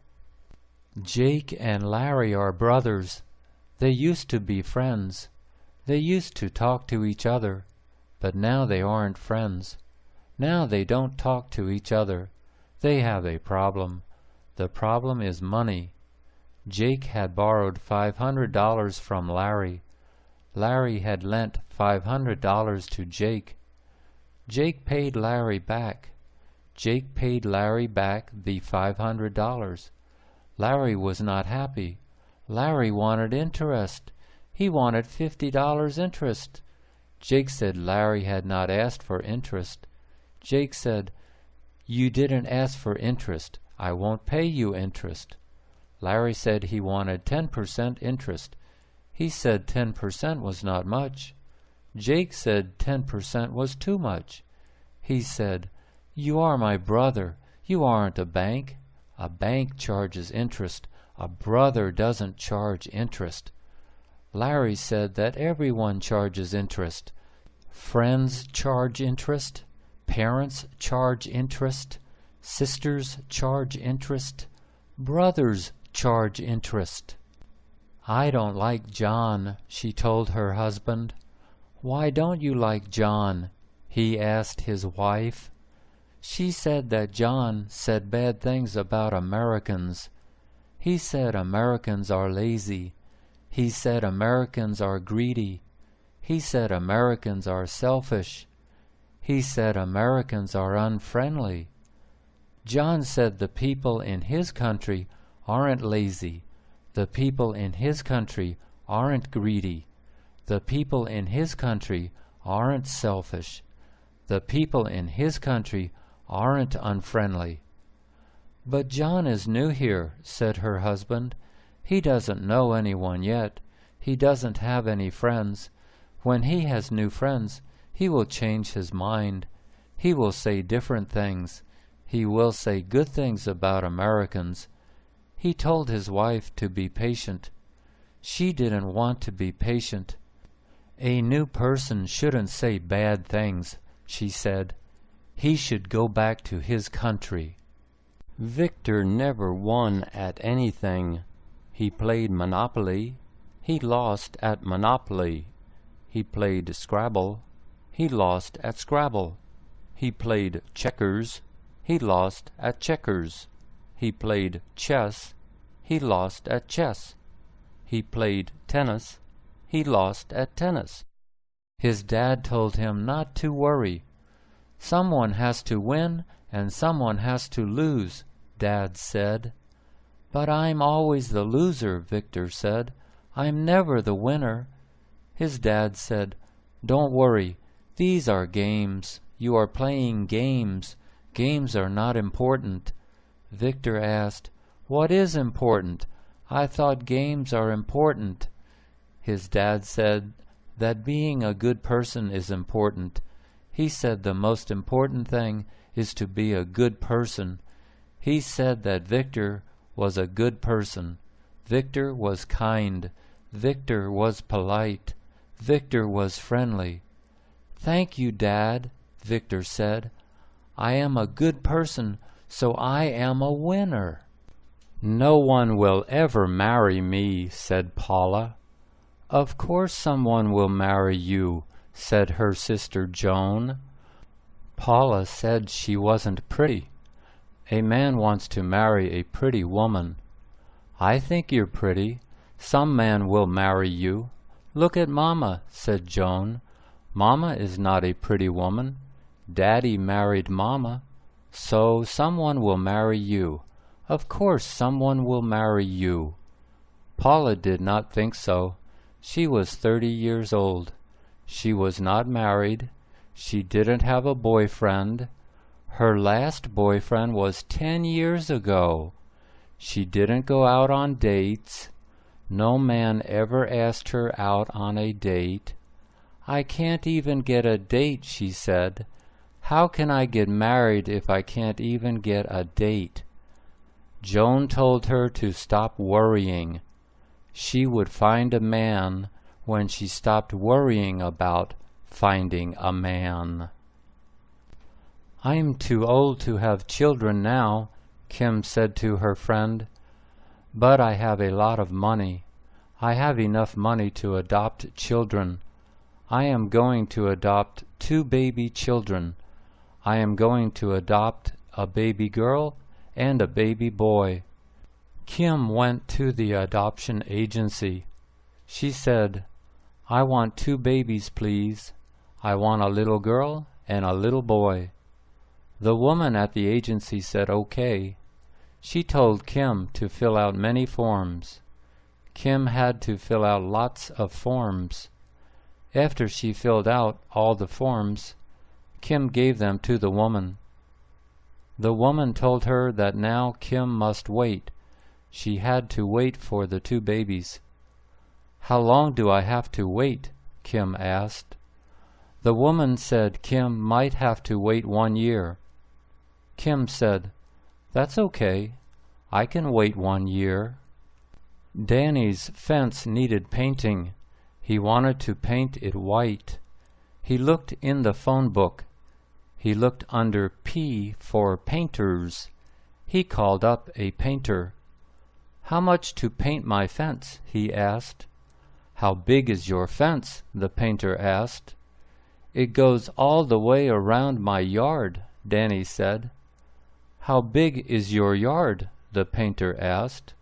Jake and Larry are brothers. They used to be friends. They used to talk to each other, but now they aren't friends. Now they don't talk to each other. They have a problem. The problem is money. Jake had borrowed $500 from Larry. Larry had lent $500 to Jake. Jake paid Larry back. Jake paid Larry back the $500. Larry was not happy. Larry wanted interest. He wanted $50 interest. Jake said Larry had not asked for interest. Jake said, "You didn't ask for interest. I won't pay you interest." Larry said he wanted 10% interest. He said 10% was not much. Jake said 10% was too much. He said, You are my brother. You aren't a bank. A bank charges interest. A brother doesn't charge interest. Larry said that everyone charges interest. Friends charge interest. Parents charge interest. Sisters charge interest. Brothers charge interest. I don't like John, she told her husband. Why don't you like John? He asked his wife. She said that John said bad things about Americans. He said Americans are lazy. He said Americans are greedy. He said Americans are selfish. He said Americans are unfriendly. John said the people in his country aren't lazy. The people in his country aren't greedy. The people in his country aren't selfish. The people in his country aren't unfriendly. But John is new here, said her husband. He doesn't know anyone yet. He doesn't have any friends. When he has new friends, he will change his mind. He will say different things. He will say good things about Americans. He told his wife to be patient. She didn't want to be patient. A new person shouldn't say bad things, she said. He should go back to his country. Victor never won at anything. He played Monopoly. He lost at Monopoly. He played Scrabble. He lost at Scrabble. He played checkers. He lost at checkers. He played chess. He lost at chess. He played tennis. He lost at tennis. His dad told him not to worry. Someone has to win and someone has to lose, Dad said. But I'm always the loser, Victor said. I'm never the winner. His dad said, Don't worry. These are games. You are playing games. Games are not important. Victor asked, What is important? I thought games are important. His dad said that being a good person is important. He said the most important thing is to be a good person. He said that Victor was a good person. Victor was kind. Victor was polite. Victor was friendly. Thank you, Dad, Victor said. I am a good person, so I am a winner. No one will ever marry me, said Paula. Of course someone will marry you, said her sister Joan. Paula said she wasn't pretty. A man wants to marry a pretty woman. I think you're pretty. Some man will marry you. Look at Mama, said Joan. Mama is not a pretty woman. Daddy married Mama. So someone will marry you. Of course someone will marry you. Paula did not think so. She was 30 years old. She was not married. She didn't have a boyfriend. Her last boyfriend was 10 years ago. She didn't go out on dates. No man ever asked her out on a date. I can't even get a date, she said. How can I get married if I can't even get a date? Joan told her to stop worrying. She would find a man when she stopped worrying about finding a man. I'm too old to have children now, Kim said to her friend. But I have a lot of money. I have enough money to adopt children. I am going to adopt 2 baby children. I am going to adopt a baby girl and a baby boy. Kim went to the adoption agency. She said, I want 2 babies, please. I want a little girl and a little boy. The woman at the agency said okay. She told Kim to fill out many forms. Kim had to fill out lots of forms. After she filled out all the forms, Kim gave them to the woman. The woman told her that now Kim must wait. She had to wait for the 2 babies. How long do I have to wait? Kim asked. The woman said Kim might have to wait 1 year. Kim said, "That's okay. I can wait 1 year." Danny's fence needed painting. He wanted to paint it white. He looked in the phone book. He looked under P for painters. He called up a painter. "How much to paint my fence?" he asked. "How big is your fence?" the painter asked. "It goes all the way around my yard," Danny said. "How big is your yard?" the painter asked.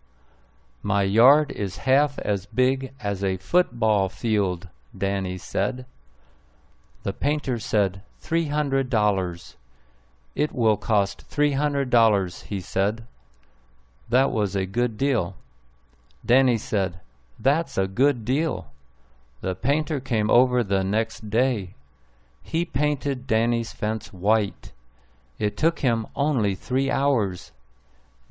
"My yard is half as big as a football field," Danny said. The painter said, $300. "It will cost $300, he said. That was a good deal. Danny said, "That's a good deal." The painter came over the next day. He painted Danny's fence white. It took him only 3 hours.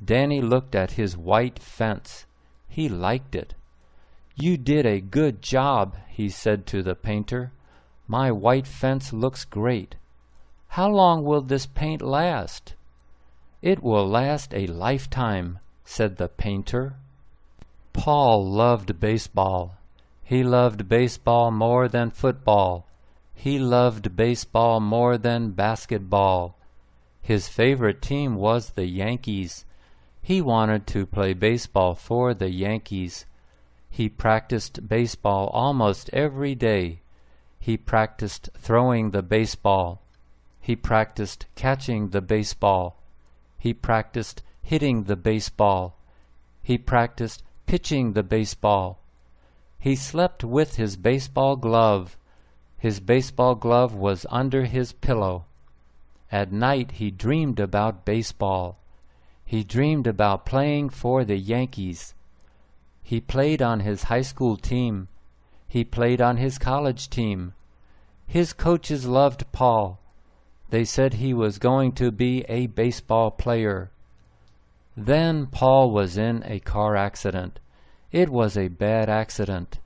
Danny looked at his white fence. He liked it. "You did a good job," he said to the painter. "My white fence looks great. How long will this paint last?" "It will last a lifetime," said the painter. Paul loved baseball. He loved baseball more than football. He loved baseball more than basketball. His favorite team was the Yankees. He wanted to play baseball for the Yankees. He practiced baseball almost every day. He practiced throwing the baseball. He practiced catching the baseball. He practiced hitting the baseball. He practiced pitching the baseball. He slept with his baseball glove. His baseball glove was under his pillow. At night he dreamed about baseball. He dreamed about playing for the Yankees. He played on his high school team. He played on his college team. His coaches loved Paul. They said he was going to be a baseball player. Then Paul was in a car accident. It was a bad accident.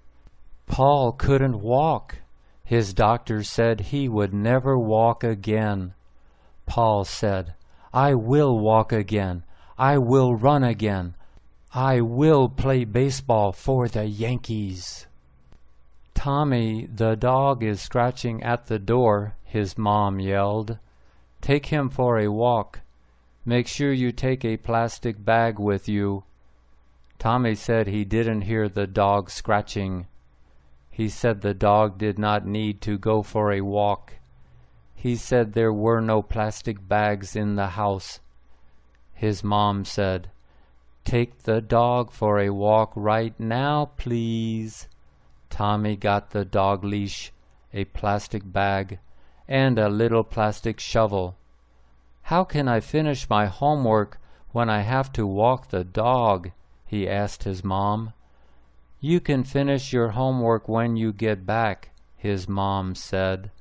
Paul couldn't walk. His doctor said he would never walk again. Paul said, "I will walk again. I will run again. I will play baseball for the Yankees." "Tommy, the dog is scratching at the door," his mom yelled. "Take him for a walk. Make sure you take a plastic bag with you." Tommy said he didn't hear the dog scratching. He said the dog did not need to go for a walk. He said there were no plastic bags in the house. His mom said, "Take the dog for a walk right now, please." Tommy got the dog leash, a plastic bag, and a little plastic shovel. "How can I finish my homework when I have to walk the dog?" he asked his mom. "You can finish your homework when you get back," his mom said.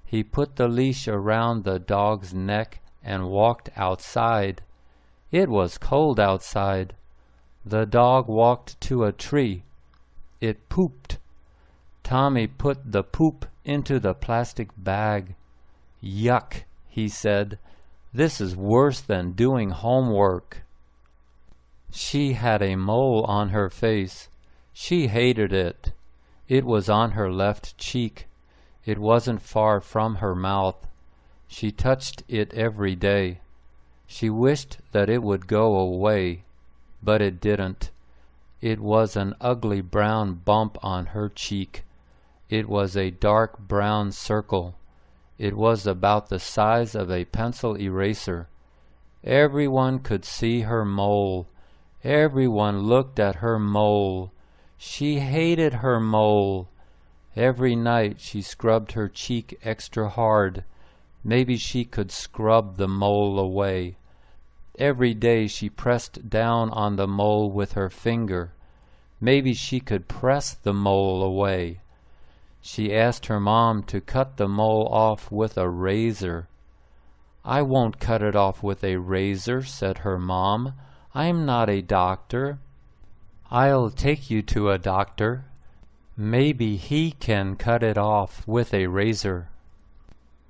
He put the leash around the dog's neck and walked outside. It was cold outside. The dog walked to a tree. It pooped. Tommy put the poop into the plastic bag. "Yuck," he said. "This is worse than doing homework." She had a mole on her face. She hated it. It was on her left cheek. It wasn't far from her mouth. She touched it every day. She wished that it would go away, but it didn't. It was an ugly brown bump on her cheek. It was a dark brown circle. It was about the size of a pencil eraser. Everyone could see her mole. Everyone looked at her mole. She hated her mole. Every night she scrubbed her cheek extra hard. Maybe she could scrub the mole away. Every day she pressed down on the mole with her finger. Maybe she could press the mole away. She asked her mom to cut the mole off with a razor. "I won't cut it off with a razor," said her mom. "I'm not a doctor." "I'll take you to a doctor. Maybe he can cut it off with a razor."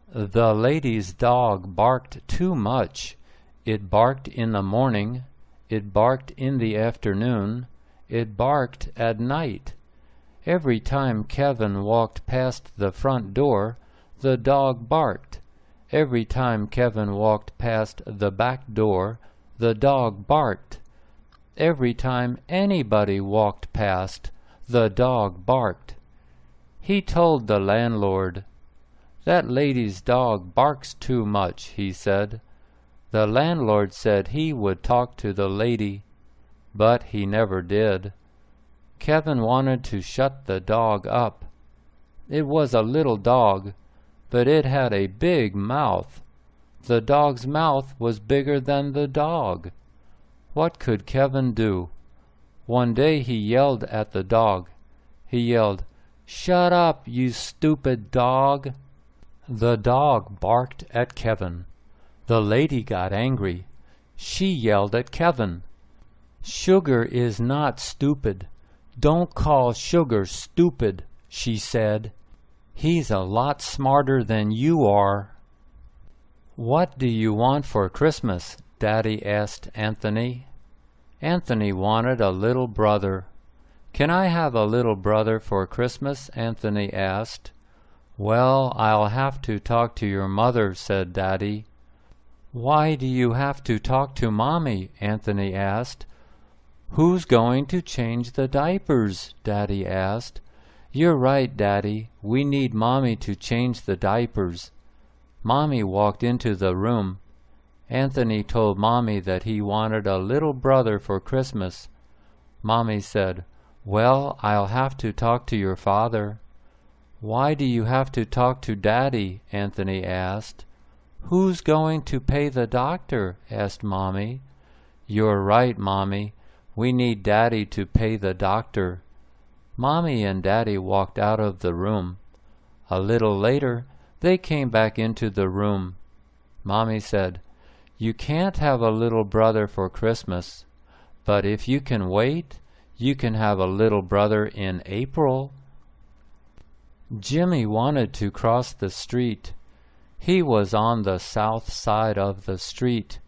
The lady's dog barked too much. It barked in the morning, it barked in the afternoon, it barked at night. Every time Kevin walked past the front door, the dog barked. Every time Kevin walked past the back door, the dog barked. Every time anybody walked past, the dog barked. He told the landlord, "That lady's dog barks too much," he said. The landlord said he would talk to the lady, but he never did. Kevin wanted to shut the dog up. It was a little dog, but it had a big mouth. The dog's mouth was bigger than the dog. What could Kevin do? One day he yelled at the dog. He yelled, "Shut up, you stupid dog!" The dog barked at Kevin. The lady got angry. She yelled at Kevin. "Sugar is not stupid. Don't call Sugar stupid," she said. "He's a lot smarter than you are." "What do you want for Christmas?" Daddy asked Anthony. Anthony wanted a little brother. "Can I have a little brother for Christmas?" Anthony asked. "Well, I'll have to talk to your mother," said Daddy. "Why do you have to talk to Mommy?" Anthony asked. "Who's going to change the diapers?" Daddy asked. "You're right, Daddy. We need Mommy to change the diapers." Mommy walked into the room. Anthony told Mommy that he wanted a little brother for Christmas. Mommy said, "Well, I'll have to talk to your father." "Why do you have to talk to Daddy?" Anthony asked. "Who's going to pay the doctor?" asked Mommy. "You're right, Mommy. We need Daddy to pay the doctor." Mommy and Daddy walked out of the room. A little later, they came back into the room. Mommy said, "You can't have a little brother for Christmas, but if you can wait, you can have a little brother in April." Jimmy wanted to cross the street. He was on the south side of the street.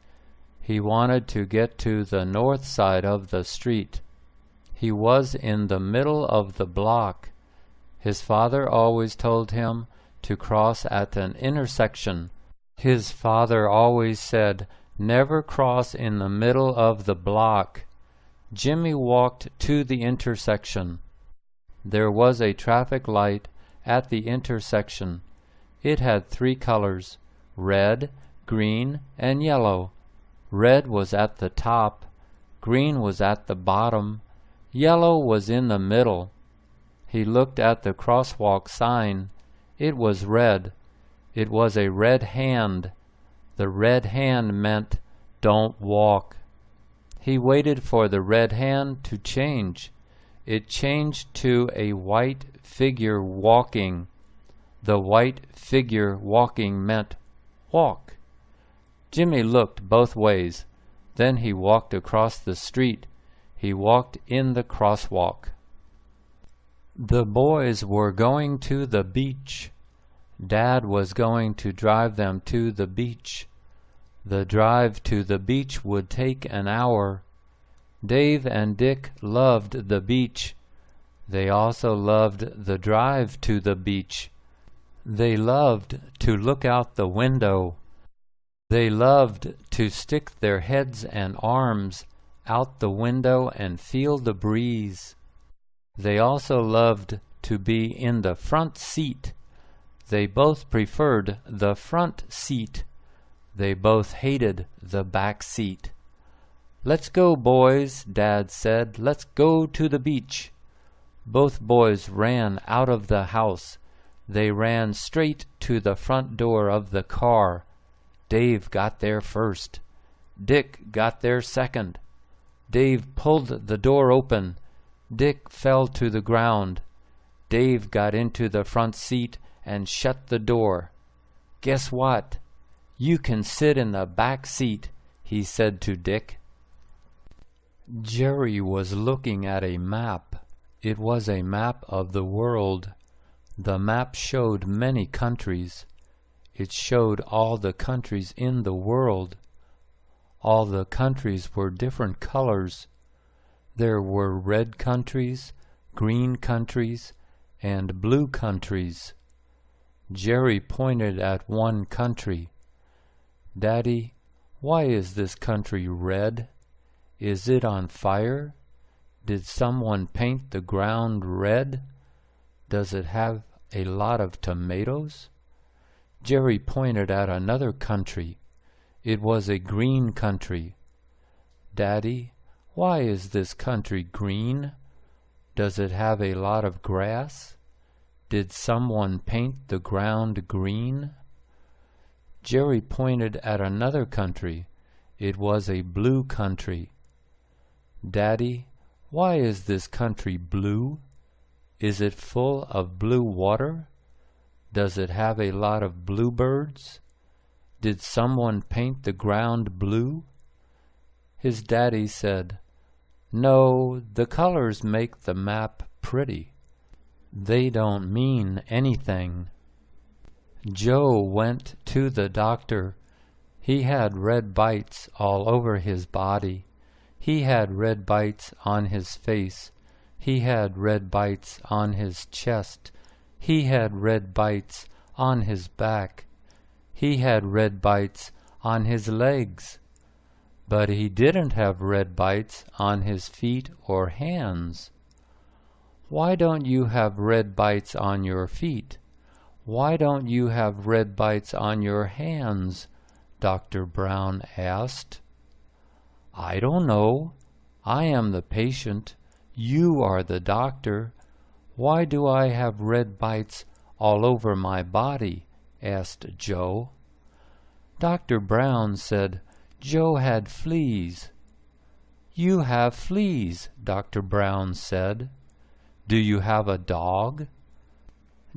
He wanted to get to the north side of the street. He was in the middle of the block. His father always told him to cross at an intersection. His father always said, "Never cross in the middle of the block." Jimmy walked to the intersection. There was a traffic light at the intersection. It had 3 colors, red, green, and yellow. Red was at the top, green was at the bottom, yellow was in the middle. He looked at the crosswalk sign. It was red. It was a red hand. The red hand meant, "Don't walk." He waited for the red hand to change. It changed to a white figure walking. The white figure walking meant, "Walk." Jimmy looked both ways. Then he walked across the street. He walked in the crosswalk. The boys were going to the beach. Dad was going to drive them to the beach. The drive to the beach would take an hour. Dave and Dick loved the beach. They also loved the drive to the beach. They loved to look out the window. They loved to stick their heads and arms out the window and feel the breeze. They also loved to be in the front seat. They both preferred the front seat. They both hated the back seat. "Let's go, boys," Dad said. "Let's go to the beach." Both boys ran out of the house. They ran straight to the front door of the car. Dave got there first. Dick got there second. Dave pulled the door open. Dick fell to the ground. Dave got into the front seat and shut the door. "Guess what? You can sit in the back seat," he said to Dick. Jerry was looking at a map. It was a map of the world. The map showed many countries. It showed all the countries in the world. All the countries were different colors. There were red countries, green countries, and blue countries. Jerry pointed at one country. "Daddy, why is this country red? Is it on fire? Did someone paint the ground red? Does it have a lot of tomatoes?" Jerry pointed at another country. It was a green country. "Daddy, why is this country green? Does it have a lot of grass? Did someone paint the ground green?" Jerry pointed at another country. It was a blue country. "Daddy, why is this country blue? Is it full of blue water? Does it have a lot of bluebirds? Did someone paint the ground blue?" His daddy said, "No, the colors make the map pretty. They don't mean anything." Joe went to the doctor. He had red bites all over his body. He had red bites on his face. He had red bites on his chest. He had red bites on his back. He had red bites on his legs. But he didn't have red bites on his feet or hands. "Why don't you have red bites on your feet? Why don't you have red bites on your hands?" Dr. Brown asked. "I don't know. I am the patient. You are the doctor. Why do I have red bites all over my body?" asked Joe. Dr. Brown said Joe had fleas. "You have fleas," Dr. Brown said. "Do you have a dog?"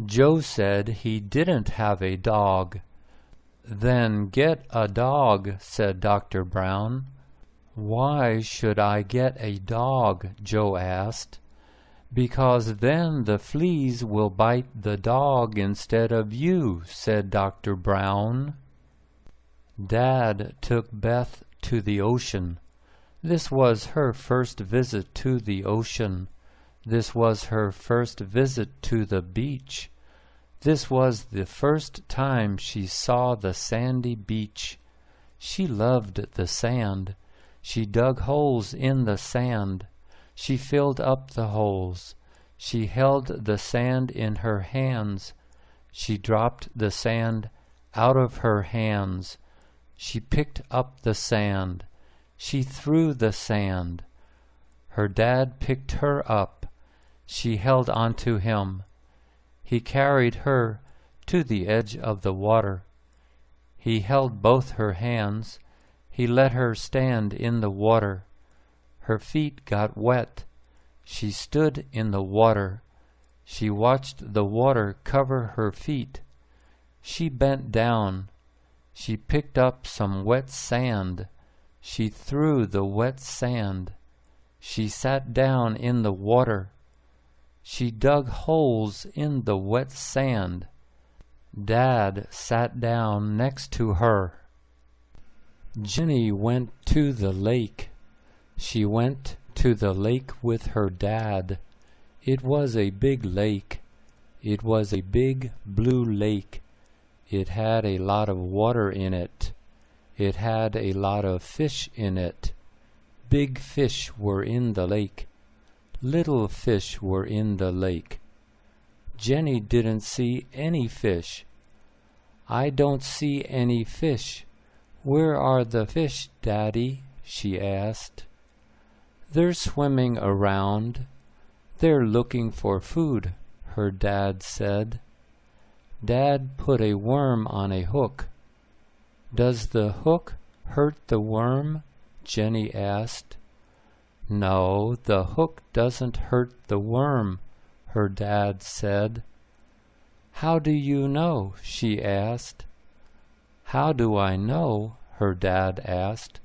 Joe said he didn't have a dog. "Then get a dog," said Dr. Brown. "Why should I get a dog?" Joe asked. "Because then the fleas will bite the dog instead of you," said Dr. Brown. Dad took Beth to the ocean. This was her first visit to the ocean. This was her first visit to the beach. This was the first time she saw the sandy beach. She loved the sand. She dug holes in the sand. She filled up the holes. She held the sand in her hands. She dropped the sand out of her hands. She picked up the sand. She threw the sand. Her dad picked her up. She held onto him. He carried her to the edge of the water. He held both her hands. He let her stand in the water. Her feet got wet. She stood in the water. She watched the water cover her feet. She bent down. She picked up some wet sand. She threw the wet sand. She sat down in the water. She dug holes in the wet sand. Dad sat down next to her. Jenny went to the lake. She went to the lake with her dad. It was a big lake. It was a big blue lake. It had a lot of water in it. It had a lot of fish in it. Big fish were in the lake. Little fish were in the lake. Jenny didn't see any fish. "I don't see any fish. Where are the fish, Daddy?" she asked. "They're swimming around. They're looking for food," her dad said. Dad put a worm on a hook. "Does the hook hurt the worm?" Jenny asked. "No, the hook doesn't hurt the worm," her dad said. "How do you know?" she asked. "How do I know?" her dad asked.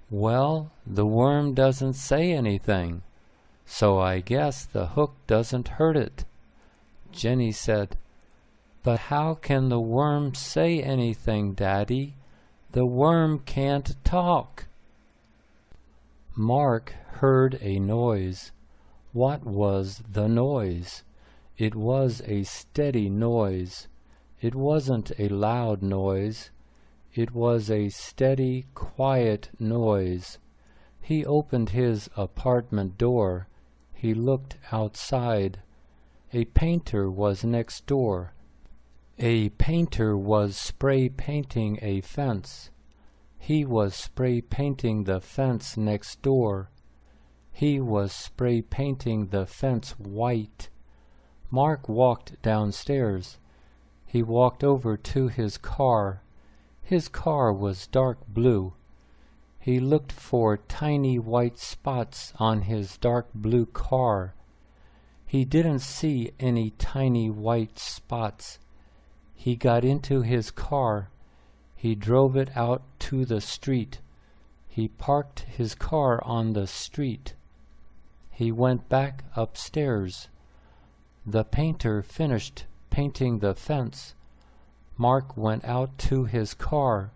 "Well, the worm doesn't say anything, so I guess the hook doesn't hurt it." Jenny said, "But how can the worm say anything, Daddy? The worm can't talk." Mark heard a noise. What was the noise? It was a steady noise. It wasn't a loud noise. It was a steady, quiet noise. He opened his apartment door. He looked outside. A painter was next door. A painter was spray painting a fence. He was spray painting the fence next door. He was spray painting the fence white. Mark walked downstairs. He walked over to his car. His car was dark blue. He looked for tiny white spots on his dark blue car. He didn't see any tiny white spots. He got into his car. He drove it out to the street. He parked his car on the street. He went back upstairs. The painter finished painting the fence. Mark went out to his car.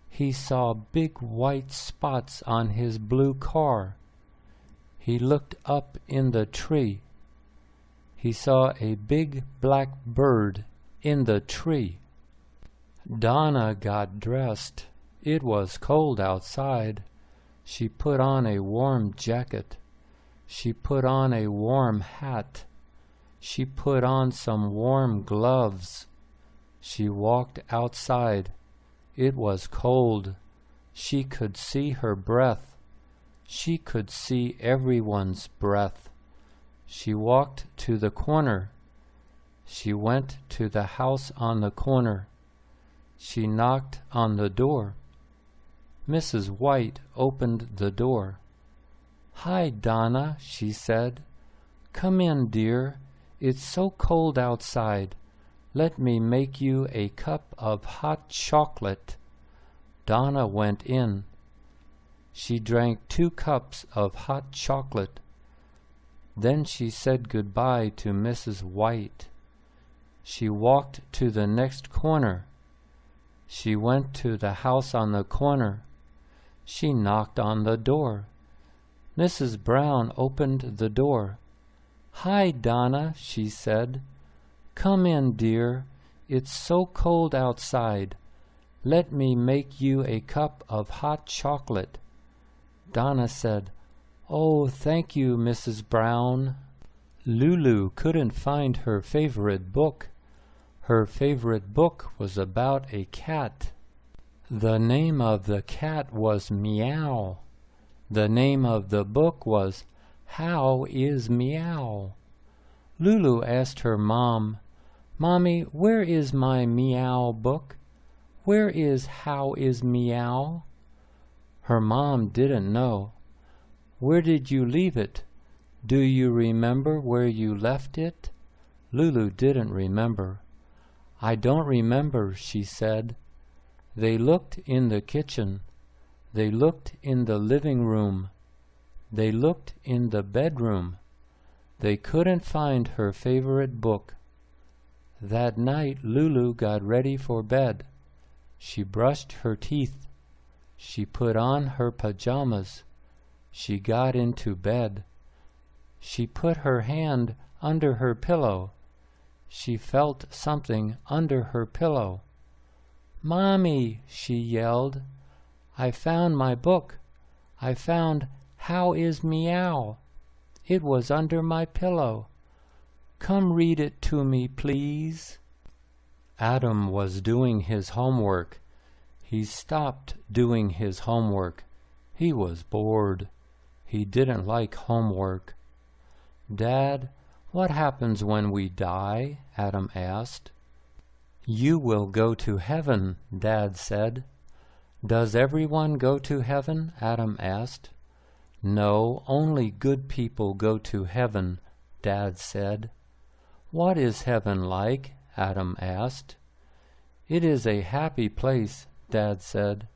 He saw big white spots on his blue car. He looked up in the tree. He saw a big black bird in the tree. Donna got dressed. It was cold outside. She put on a warm jacket. She put on a warm hat. She put on some warm gloves. She walked outside. It was cold. She could see her breath. She could see everyone's breath. She walked to the corner. She went to the house on the corner. She knocked on the door. Mrs. White opened the door. "Hi, Donna," she said. "Come in, dear. It's so cold outside. Let me make you a cup of hot chocolate." Donna went in. She drank 2 cups of hot chocolate. Then she said goodbye to Mrs. White. She walked to the next corner. She went to the house on the corner. She knocked on the door. Mrs. Brown opened the door. "Hi, Donna," she said. "Come in, dear. It's so cold outside. Let me make you a cup of hot chocolate." Donna said, "Oh, thank you, Mrs. Brown." Lulu couldn't find her favorite book. Her favorite book was about a cat. The name of the cat was Meow. The name of the book was How is Meow? Lulu asked her mom, "Mommy, where is my Meow book? Where is How is Meow?" Her mom didn't know. "Where did you leave it? Do you remember where you left it?" Lulu didn't remember. "I don't remember," she said. They looked in the kitchen. They looked in the living room. They looked in the bedroom. They couldn't find her favorite book. That night Lulu got ready for bed. She brushed her teeth. She put on her pajamas. She got into bed. She put her hand under her pillow. She felt something under her pillow. "Mommy," she yelled, "I found my book. I found How is Meow. It was under my pillow. Come read it to me, please." Adam was doing his homework. He stopped doing his homework. He was bored. He didn't like homework. "Dad, what happens when we die?" Adam asked. "You will go to heaven," Dad said. "Does everyone go to heaven?" Adam asked. "No, only good people go to heaven," Dad said. "What is heaven like?" Adam asked. "It is a happy place," Dad said.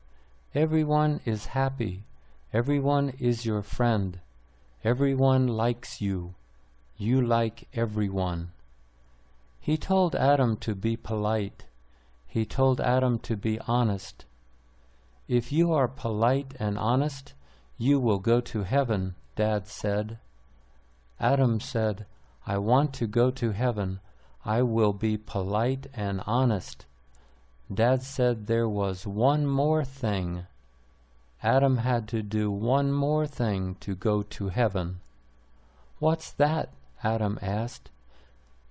"Everyone is happy. Everyone is your friend. Everyone likes you. You like everyone." He told Adam to be polite. He told Adam to be honest. "If you are polite and honest, you will go to heaven, Dad said. Adam said, I want to go to heaven. I will be polite and honest. Dad said there was one more thing. Adam had to do one more thing to go to heaven. What's that? Adam asked.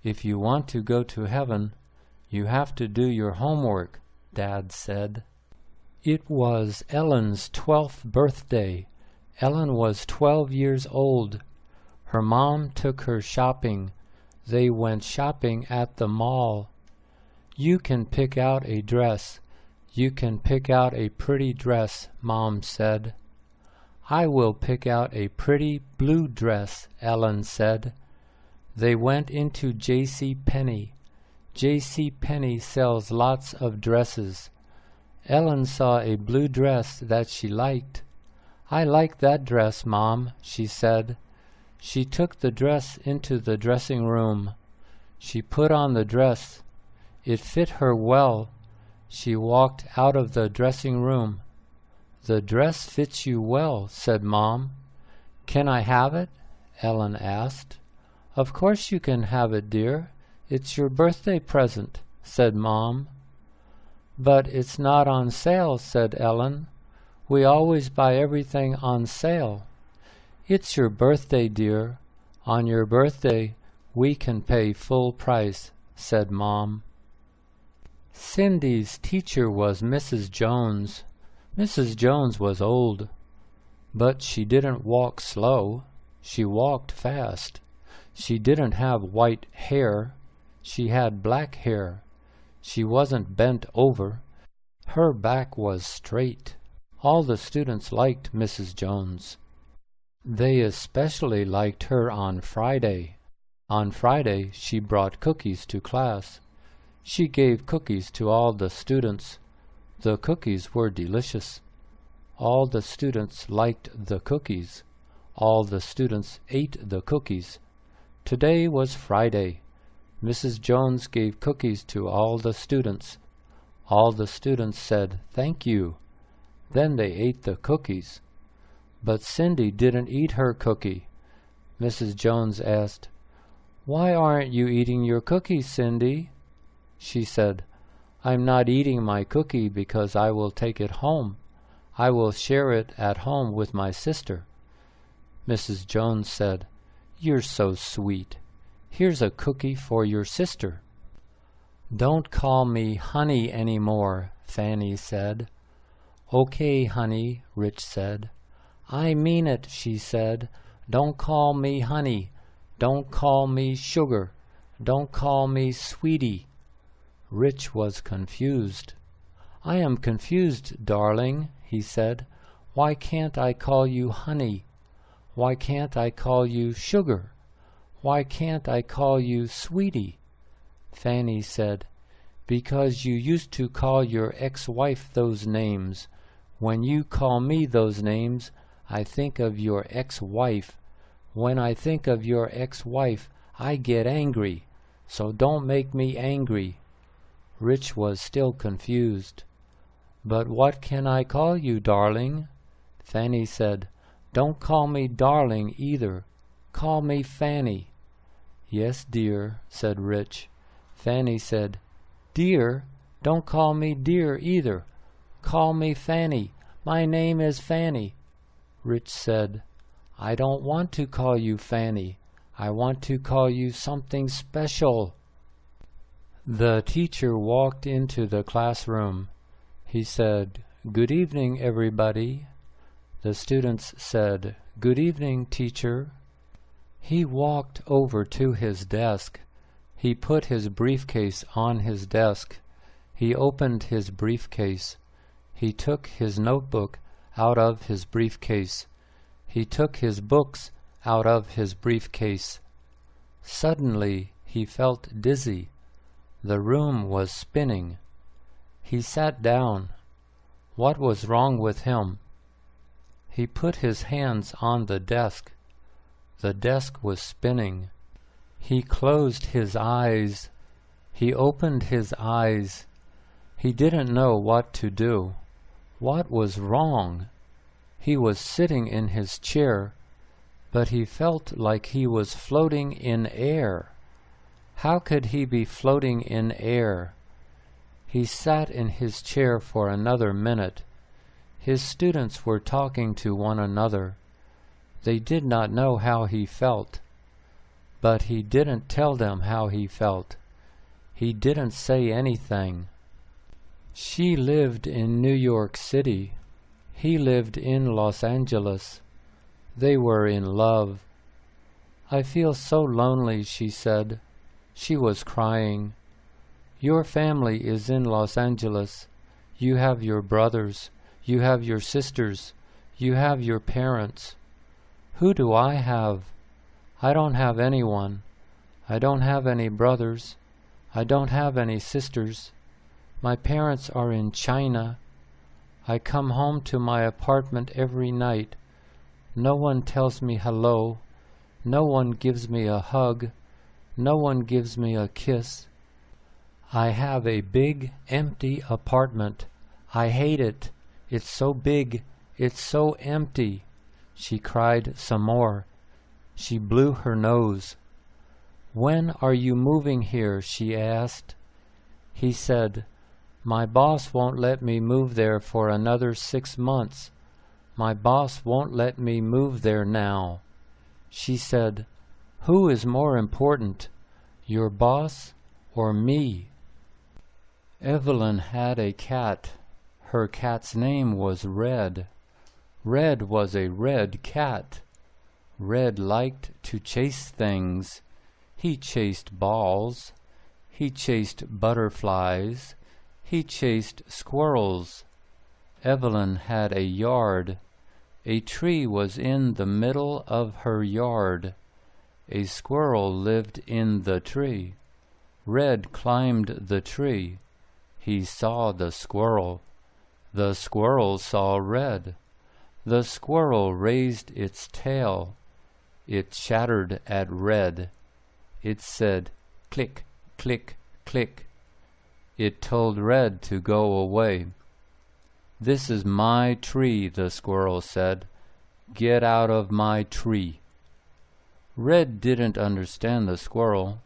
If you want to go to heaven, you have to do your homework, Dad said. It was Ellen's 12th birthday. Ellen was 12 years old. Her mom took her shopping. They went shopping at the mall. You can pick out a dress. You can pick out a pretty dress, Mom said. I will pick out a pretty blue dress, Ellen said. They went into J.C. Penney. J.C. Penney sells lots of dresses. Ellen saw a blue dress that she liked. I like that dress, Mom, she said. She took the dress into the dressing room. She put on the dress. It fit her well. She walked out of the dressing room. The dress fits you well, said Mom. Can I have it? Ellen asked. Of course you can have it, dear. It's your birthday present, said Mom. But it's not on sale, said Ellen. We always buy everything on sale. It's your birthday, dear. On your birthday, we can pay full price, said Mom. Cindy's teacher was Mrs. Jones. Mrs. Jones was old, but she didn't walk slow. She walked fast. She didn't have white hair. She had black hair. She wasn't bent over. Her back was straight. All the students liked Mrs. Jones. They especially liked her on Friday. On Friday, she brought cookies to class. She gave cookies to all the students. The cookies were delicious. All the students liked the cookies. All the students ate the cookies. Today was Friday. Mrs. Jones gave cookies to all the students. All the students said, "Thank you." Then they ate the cookies. But Cindy didn't eat her cookie. Mrs. Jones asked, "Why aren't you eating your cookie, Cindy?" She said, "I'm not eating my cookie because I will take it home. I will share it at home with my sister." Mrs. Jones said, "You're so sweet. Here's a cookie for your sister." "Don't call me honey anymore," Fanny said. "Okay, honey," Rich said. "I mean it," she said. "Don't call me honey. Don't call me sugar. Don't call me sweetie." Rich was confused. "I am confused, darling," he said. "Why can't I call you honey? Why can't I call you sugar? Why can't I call you sweetie?" Fanny said, "Because you used to call your ex-wife those names. When you call me those names, I think of your ex-wife. When I think of your ex-wife, I get angry. So don't make me angry." Rich was still confused. "But what can I call you, darling?" Fanny said, "Don't call me darling either. Call me Fanny." "Yes, dear," said Rich. Fanny said, "Dear? Don't call me dear either. Call me Fanny. My name is Fanny." Rich said, "I don't want to call you Fanny. I want to call you something special." The teacher walked into the classroom. He said, "Good evening, everybody." The students said, "Good evening, teacher." He walked over to his desk. He put his briefcase on his desk. He opened his briefcase. He took his notebook out of his briefcase. He took his books out of his briefcase. Suddenly he felt dizzy. The room was spinning. He sat down. What was wrong with him? He put his hands on the desk. The desk was spinning. He closed his eyes. He opened his eyes. He didn't know what to do. What was wrong? He was sitting in his chair, but he felt like he was floating in air. How could he be floating in air? He sat in his chair for another minute. His students were talking to one another. They did not know how he felt, but he didn't tell them how he felt. He didn't say anything. She lived in New York City. He lived in Los Angeles. They were in love. "I feel so lonely," she said. She was crying. "Your family is in Los Angeles. You have your brothers. You have your sisters. You have your parents. Who do I have? I don't have anyone. I don't have any brothers. I don't have any sisters. My parents are in China. I come home to my apartment every night. No one tells me hello. No one gives me a hug. No one gives me a kiss. I have a big, empty apartment. I hate it. It's so big. It's so empty." She cried some more. She blew her nose. "When are you moving here?" she asked. He said, "My boss won't let me move there for another 6 months. My boss won't let me move there now." She said, "Who is more important, your boss or me?" Evelyn had a cat. Her cat's name was Red. Red was a red cat. Red liked to chase things. He chased balls. He chased butterflies. He chased squirrels. Evelyn had a yard. A tree was in the middle of her yard. A squirrel lived in the tree. Red climbed the tree. He saw the squirrel. The squirrel saw Red. The squirrel raised its tail. It chattered at Red. It said, "Click, click, click." It told Red to go away. "This is my tree," the squirrel said. "Get out of my tree." Red didn't understand the squirrel.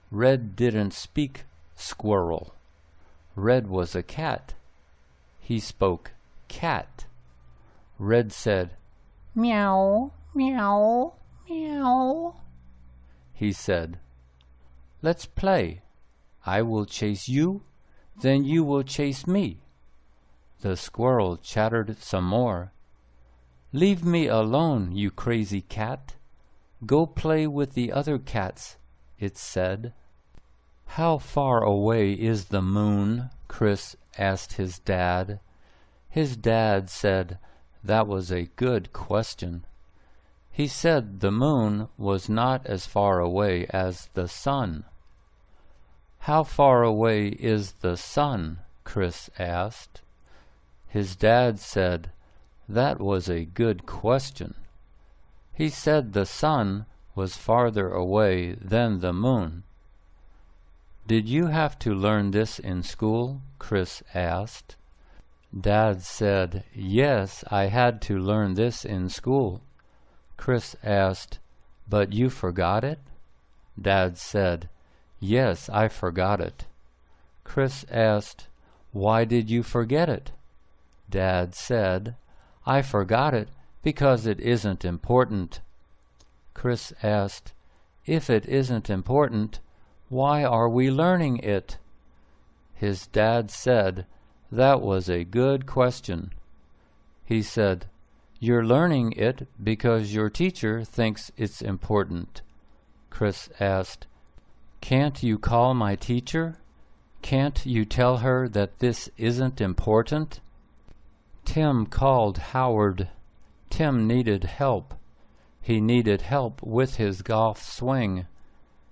Red didn't speak squirrel. Red was a cat. He spoke cat. Red said, "Meow, meow, meow." He said, "Let's play. I will chase you, then you will chase me." The squirrel chattered some more. "Leave me alone, you crazy cat. Go play with the other cats," it said. "How far away is the moon?" Chris asked his dad. His dad said that was a good question. He said the moon was not as far away as the sun. "How far away is the sun?" Chris asked. His dad said that was a good question. He said the sun was farther away than the moon. "Did you have to learn this in school?" Chris asked. Dad said, "Yes, I had to learn this in school." Chris asked, "But you forgot it?" Dad said, "Yes, I forgot it." Chris asked, "Why did you forget it?" Dad said, "I forgot it because it isn't important." Chris asked, "If it isn't important, why are we learning it?" His dad said that was a good question. He said, "You're learning it because your teacher thinks it's important." Chris asked, "Can't you call my teacher? Can't you tell her that this isn't important?" Tim called Howard. Tim needed help. He needed help with his golf swing.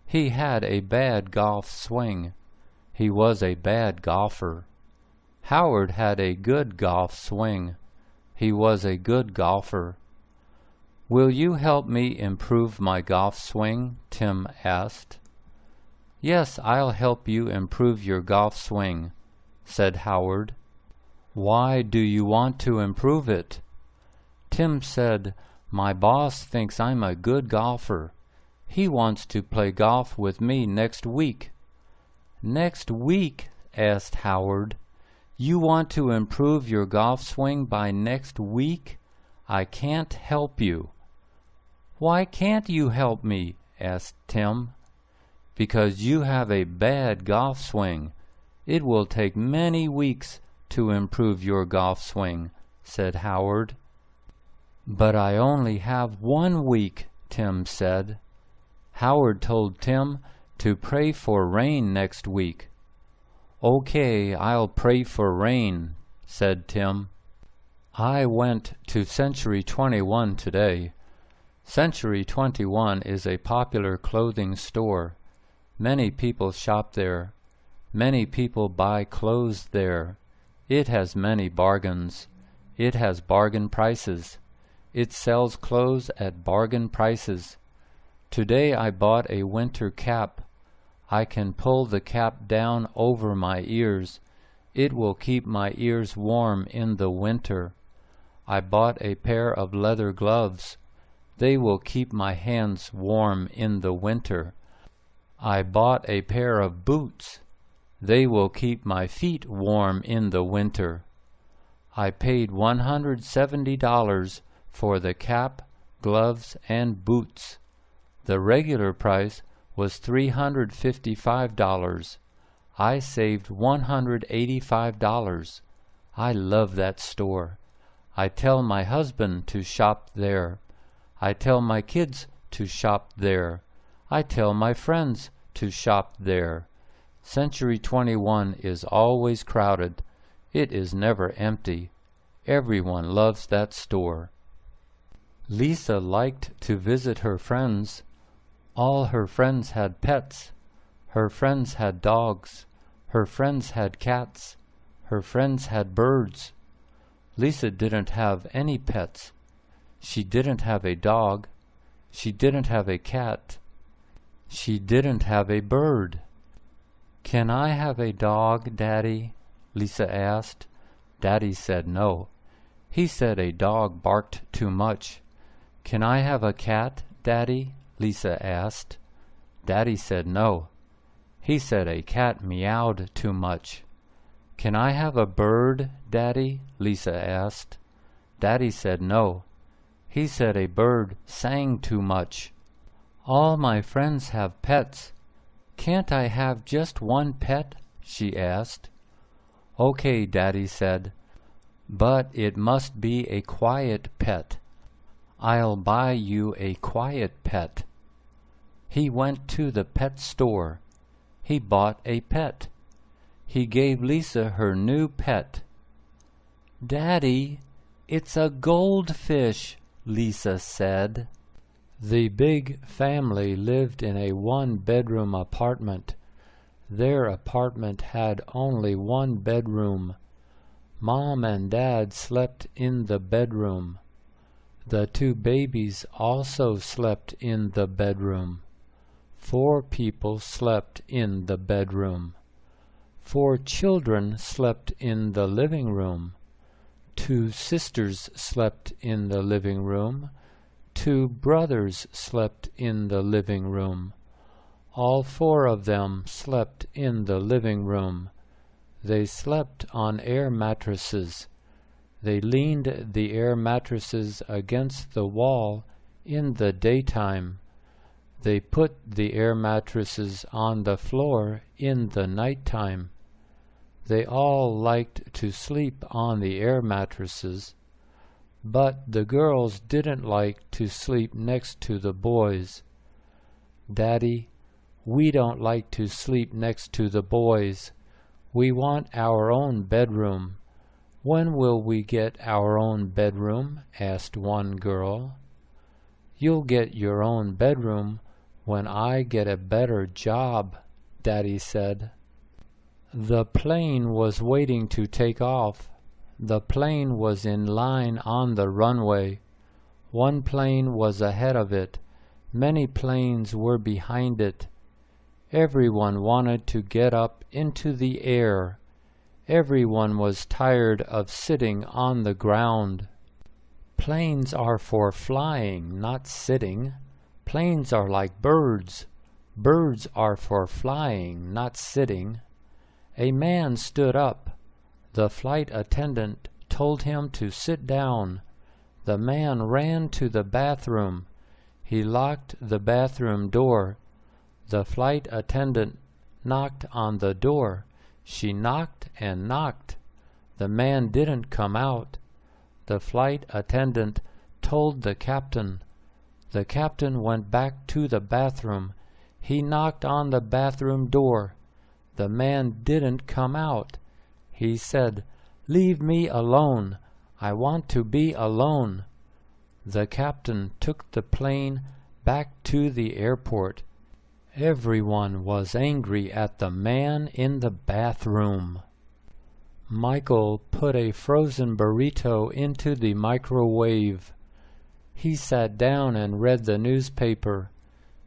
He had a bad golf swing. He was a bad golfer. Howard had a good golf swing. He was a good golfer. "Will you help me improve my golf swing?" Tim asked. "Yes, I'll help you improve your golf swing," said Howard. "Why do you want to improve it?" Tim said, "My boss thinks I'm a good golfer. He wants to play golf with me next week." "Next week?" asked Howard. "You want to improve your golf swing by next week? I can't help you." "Why can't you help me?" asked Tim. "Because you have a bad golf swing. It will take many weeks to improve your golf swing," said Howard. "But I only have 1 week," Tim said. Howard told Tim to pray for rain next week. "Okay, I'll pray for rain," said Tim. I went to Century 21 today. Century 21 is a popular clothing store. Many people shop there. Many people buy clothes there. It has many bargains. It has bargain prices. It sells clothes at bargain prices. Today I bought a winter cap. I can pull the cap down over my ears. It will keep my ears warm in the winter. I bought a pair of leather gloves. They will keep my hands warm in the winter. I bought a pair of boots. They will keep my feet warm in the winter. I paid $170 for the cap, gloves, and boots. The regular price was $355. I saved $185. I love that store. I tell my husband to shop there. I tell my kids to shop there. I tell my friends to shop there. Century 21 is always crowded. It is never empty. Everyone loves that store. Lisa liked to visit her friends. All her friends had pets. Her friends had dogs. Her friends had cats. Her friends had birds. Lisa didn't have any pets. She didn't have a dog. She didn't have a cat. She didn't have a bird. "Can I have a dog, Daddy?" Lisa asked. Daddy said no. He said a dog barked too much. "Can I have a cat, Daddy?" Lisa asked. Daddy said no. He said a cat meowed too much. "Can I have a bird, Daddy?" Lisa asked. Daddy said no. He said a bird sang too much. "All my friends have pets. Can't I have just one pet?" she asked. "Okay," Daddy said, "but it must be a quiet pet. I'll buy you a quiet pet." He went to the pet store. He bought a pet. He gave Lisa her new pet. "Daddy, it's a goldfish," Lisa said. The big family lived in a one-bedroom apartment. Their apartment had only one bedroom. Mom and Dad slept in the bedroom. The 2 babies also slept in the bedroom. 4 people slept in the bedroom. 4 children slept in the living room. 2 sisters slept in the living room. 2 brothers slept in the living room. All 4 of them slept in the living room. They slept on air mattresses. They leaned the air mattresses against the wall in the daytime. They put the air mattresses on the floor in the nighttime. They all liked to sleep on the air mattresses, but the girls didn't like to sleep next to the boys. "Daddy, we don't like to sleep next to the boys. We want our own bedroom. When will we get our own bedroom?" asked one girl. "You'll get your own bedroom when I get a better job," Daddy said. The plane was waiting to take off. The plane was in line on the runway. One plane was ahead of it. Many planes were behind it. Everyone wanted to get up into the air. Everyone was tired of sitting on the ground. Planes are for flying, not sitting. Planes are like birds. Birds are for flying, not sitting. A man stood up. The flight attendant told him to sit down. The man ran to the bathroom. He locked the bathroom door. The flight attendant knocked on the door. She knocked and knocked. The man didn't come out. The flight attendant told the captain. The captain went back to the bathroom. He knocked on the bathroom door. The man didn't come out. He said, "Leave me alone. I want to be alone." The captain took the plane back to the airport. Everyone was angry at the man in the bathroom. Michael put a frozen burrito into the microwave. He sat down and read the newspaper.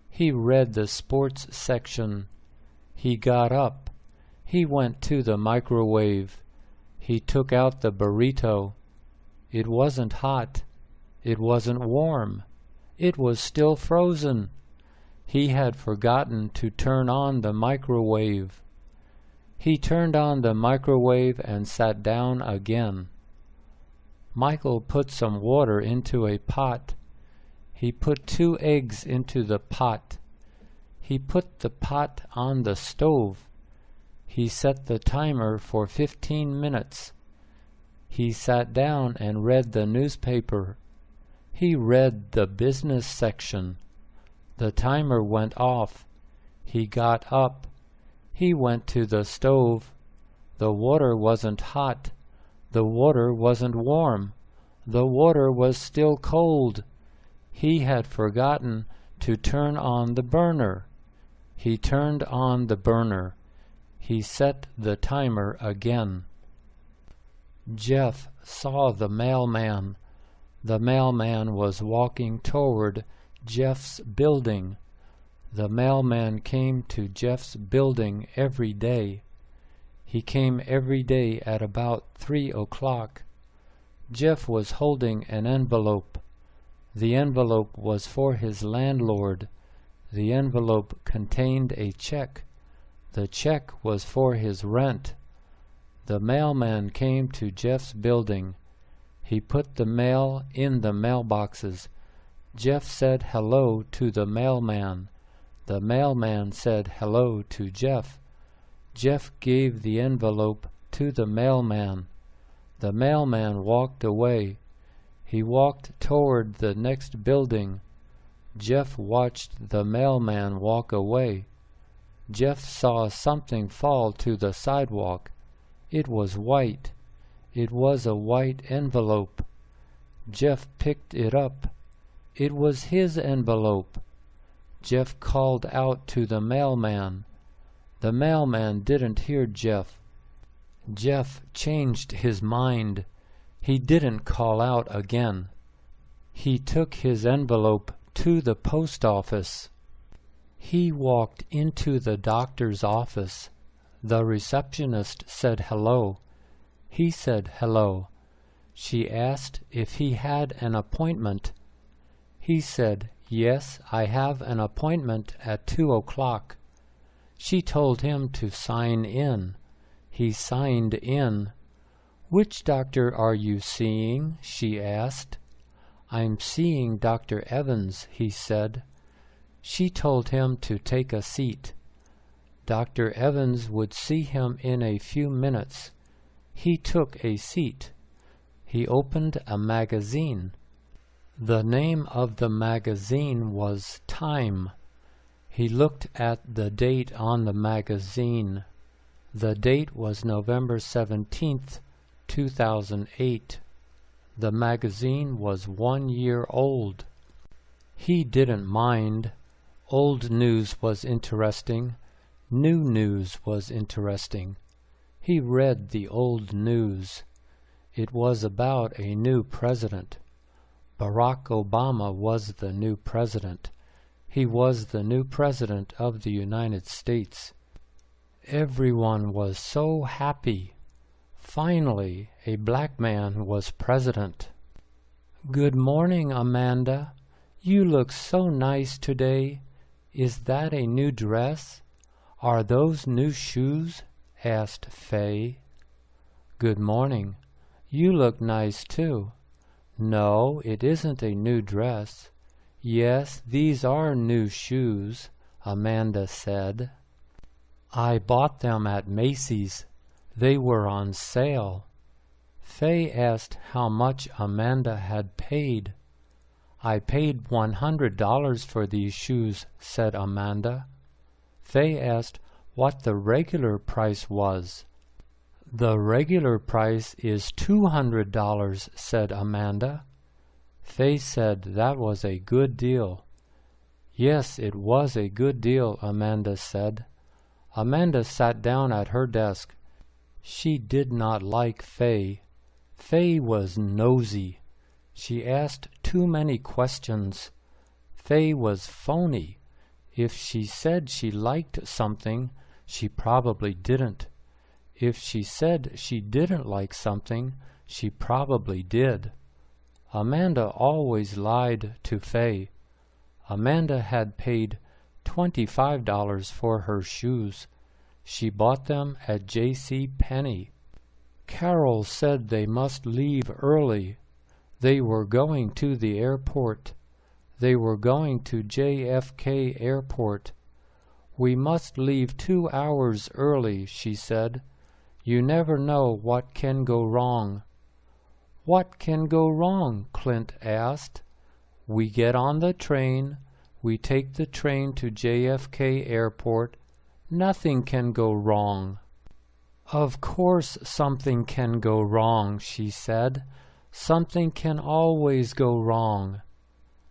He read the sports section. He got up. He went to the microwave. He took out the burrito. It wasn't hot. It wasn't warm. It was still frozen. He had forgotten to turn on the microwave. He turned on the microwave and sat down again. Michael put some water into a pot. He put 2 eggs into the pot. He put the pot on the stove. He set the timer for 15 minutes. He sat down and read the newspaper. He read the business section. The timer went off. He got up. He went to the stove. The water wasn't hot. The water wasn't warm. The water was still cold. He had forgotten to turn on the burner. He turned on the burner. He set the timer again. Jeff saw the mailman. The mailman was walking toward Jeff's building. The mailman came to Jeff's building every day. He came every day at about 3 o'clock. Jeff was holding an envelope. The envelope was for his landlord. The envelope contained a check. The check was for his rent. The mailman came to Jeff's building. He put the mail in the mailboxes. Jeff said hello to the mailman. The mailman said hello to Jeff. Jeff gave the envelope to the mailman. The mailman walked away. He walked toward the next building. Jeff watched the mailman walk away. Jeff saw something fall to the sidewalk. It was white. It was a white envelope. Jeff picked it up. It was his envelope. Jeff called out to the mailman. The mailman didn't hear Jeff. Jeff changed his mind. He didn't call out again. He took his envelope to the post office. He walked into the doctor's office. The receptionist said hello. He said hello. She asked if he had an appointment. He said, "Yes, I have an appointment at 2 o'clock. She told him to sign in. He signed in. "Which doctor are you seeing?" she asked. "I'm seeing Dr. Evans," he said. She told him to take a seat. Dr. Evans would see him in a few minutes. He took a seat. He opened a magazine. The name of the magazine was Time. He looked at the date on the magazine. The date was November 17th, 2008. The magazine was 1 year old. He didn't mind. Old news was interesting. New news was interesting. He read the old news. It was about a new president. Barack Obama was the new president. He was the new president of the United States. Everyone was so happy. Finally, a black man was president. "Good morning, Amanda. You look so nice today. Is that a new dress? Are those new shoes?" asked Fay. "Good morning. You look nice too." "No, it isn't a new dress." "Yes, these are new shoes," Amanda said. "I bought them at Macy's. They were on sale." Fay asked how much Amanda had paid. "I paid $100 for these shoes," said Amanda. Fay asked what the regular price was. "The regular price is $200, said Amanda. Fay said that was a good deal. "Yes, it was a good deal," Amanda said. Amanda sat down at her desk. She did not like Fay. Fay was nosy. She asked too many questions. Fay was phony. If she said she liked something, she probably didn't. If she said she didn't like something, she probably did. Amanda always lied to Fay. Amanda had paid $25 for her shoes. She bought them at J.C. Penney. Carol said they must leave early. They were going to the airport. They were going to JFK Airport. "We must leave 2 hours early," she said. "You never know what can go wrong." "What can go wrong?" Clint asked. "We get on the train. We take the train to JFK Airport. Nothing can go wrong." "Of course something can go wrong," she said. "Something can always go wrong."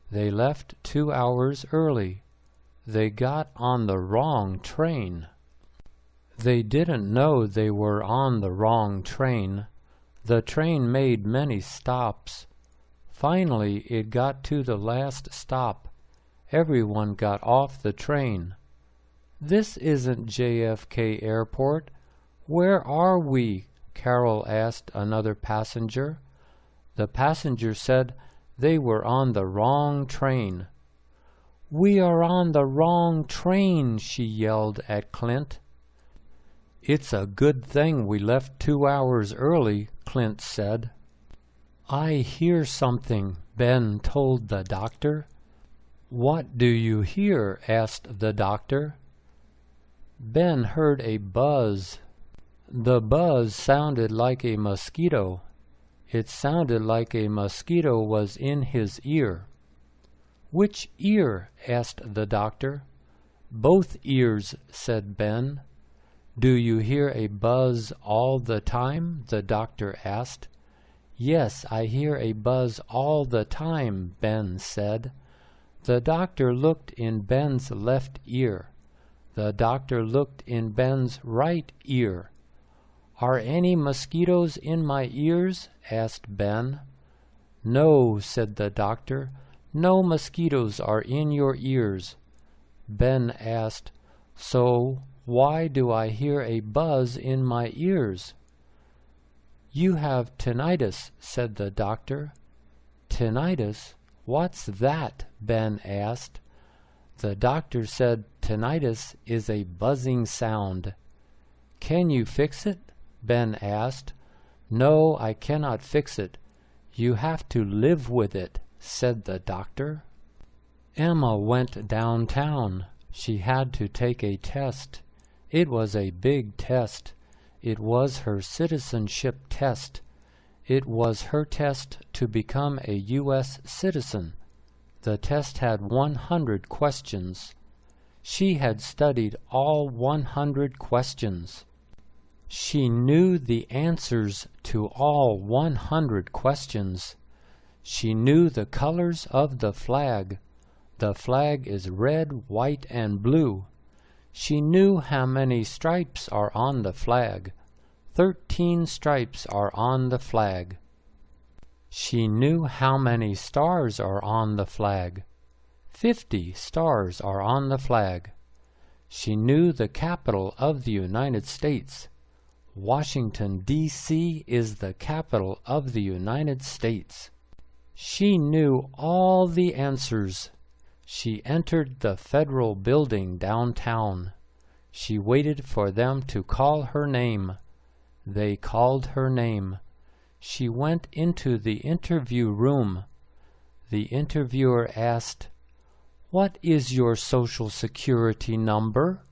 They left 2 hours early. They got on the wrong train. They didn't know they were on the wrong train. The train made many stops. Finally, it got to the last stop. Everyone got off the train. "This isn't JFK Airport. Where are we?" Carol asked another passenger. The passenger said they were on the wrong train. "We are on the wrong train," she yelled at Clint. "It's a good thing we left 2 hours early," Clint said. "I hear something," Ben told the doctor. "What do you hear?" asked the doctor. Ben heard a buzz. The buzz sounded like a mosquito. It sounded like a mosquito was in his ear. "Which ear?" asked the doctor. "Both ears," said Ben. "Do you hear a buzz all the time?" the doctor asked. "Yes, I hear a buzz all the time," Ben said. The doctor looked in Ben's left ear. The doctor looked in Ben's right ear. "Are any mosquitoes in my ears?" asked Ben. "No," said the doctor. "No mosquitoes are in your ears." Ben asked, "So why do I hear a buzz in my ears?" "You have tinnitus," said the doctor. "Tinnitus? What's that?" Ben asked. The doctor said tinnitus is a buzzing sound. "Can you fix it?" Ben asked. "No, I cannot fix it. You have to live with it," said the doctor. Emma went downtown. She had to take a test. It was a big test. It was her citizenship test. It was her test to become a U.S. citizen. The test had 100 questions. She had studied all 100 questions. She knew the answers to all 100 questions. She knew the colors of the flag. The flag is red, white, and blue. She knew how many stripes are on the flag. 13 stripes are on the flag. She knew how many stars are on the flag. 50 stars are on the flag. She knew the capital of the United States. Washington, D.C. is the capital of the United States. She knew all the answers. She entered the federal building downtown. She waited for them to call her name. They called her name. She went into the interview room. The interviewer asked, "What is your social security number?"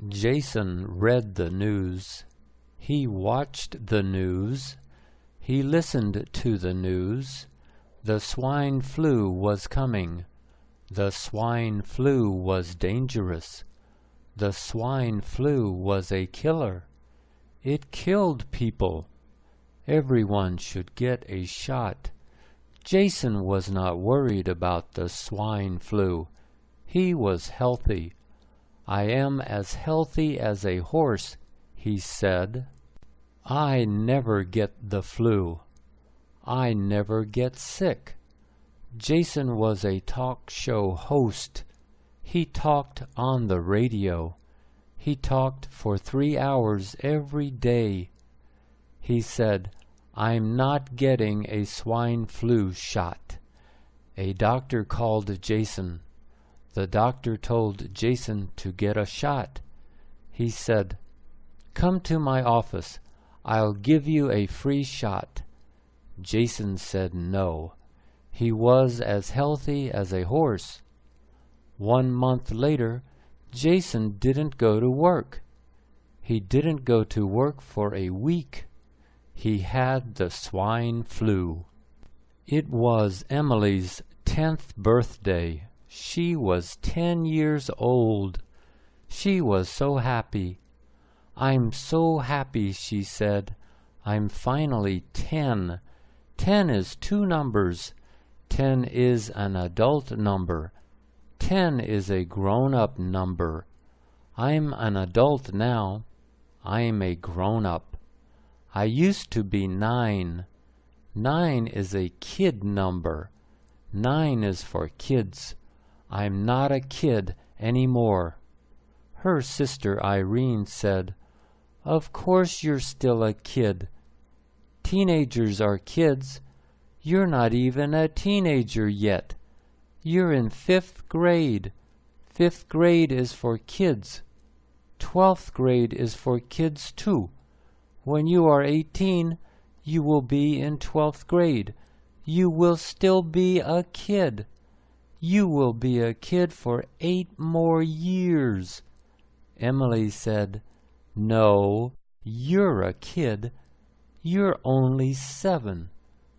Jason read the news. He watched the news. He listened to the news. The swine flu was coming. The swine flu was dangerous. The swine flu was a killer. It killed people. Everyone should get a shot. Jason was not worried about the swine flu. He was healthy. "I am as healthy as a horse," he said. "I never get the flu. I never get sick." Jason was a talk show host. He talked on the radio. He talked for 3 hours every day. He said, "I'm not getting a swine flu shot." A doctor called Jason. The doctor told Jason to get a shot. He said, "Come to my office. I'll give you a free shot." Jason said no. He was as healthy as a horse. 1 month later, Jason didn't go to work. He didn't go to work for a week. He had the swine flu. It was Emily's 10th birthday. She was 10 years old. She was so happy. "I'm so happy," she said. "I'm finally 10. 10 is 2 numbers. 10 is an adult number. 10 is a grown-up number. I'm an adult now. I'm a grown-up. I used to be 9. 9 is a kid number. 9 is for kids. I'm not a kid anymore." Her sister Irene said, "Of course you're still a kid. Teenagers are kids. You're not even a teenager yet. You're in 5th grade. 5th grade is for kids. 12th grade is for kids too. When you are 18, you will be in 12th grade. You will still be a kid. You will be a kid for 8 more years." Emily said, "No, you're a kid. You're only 7.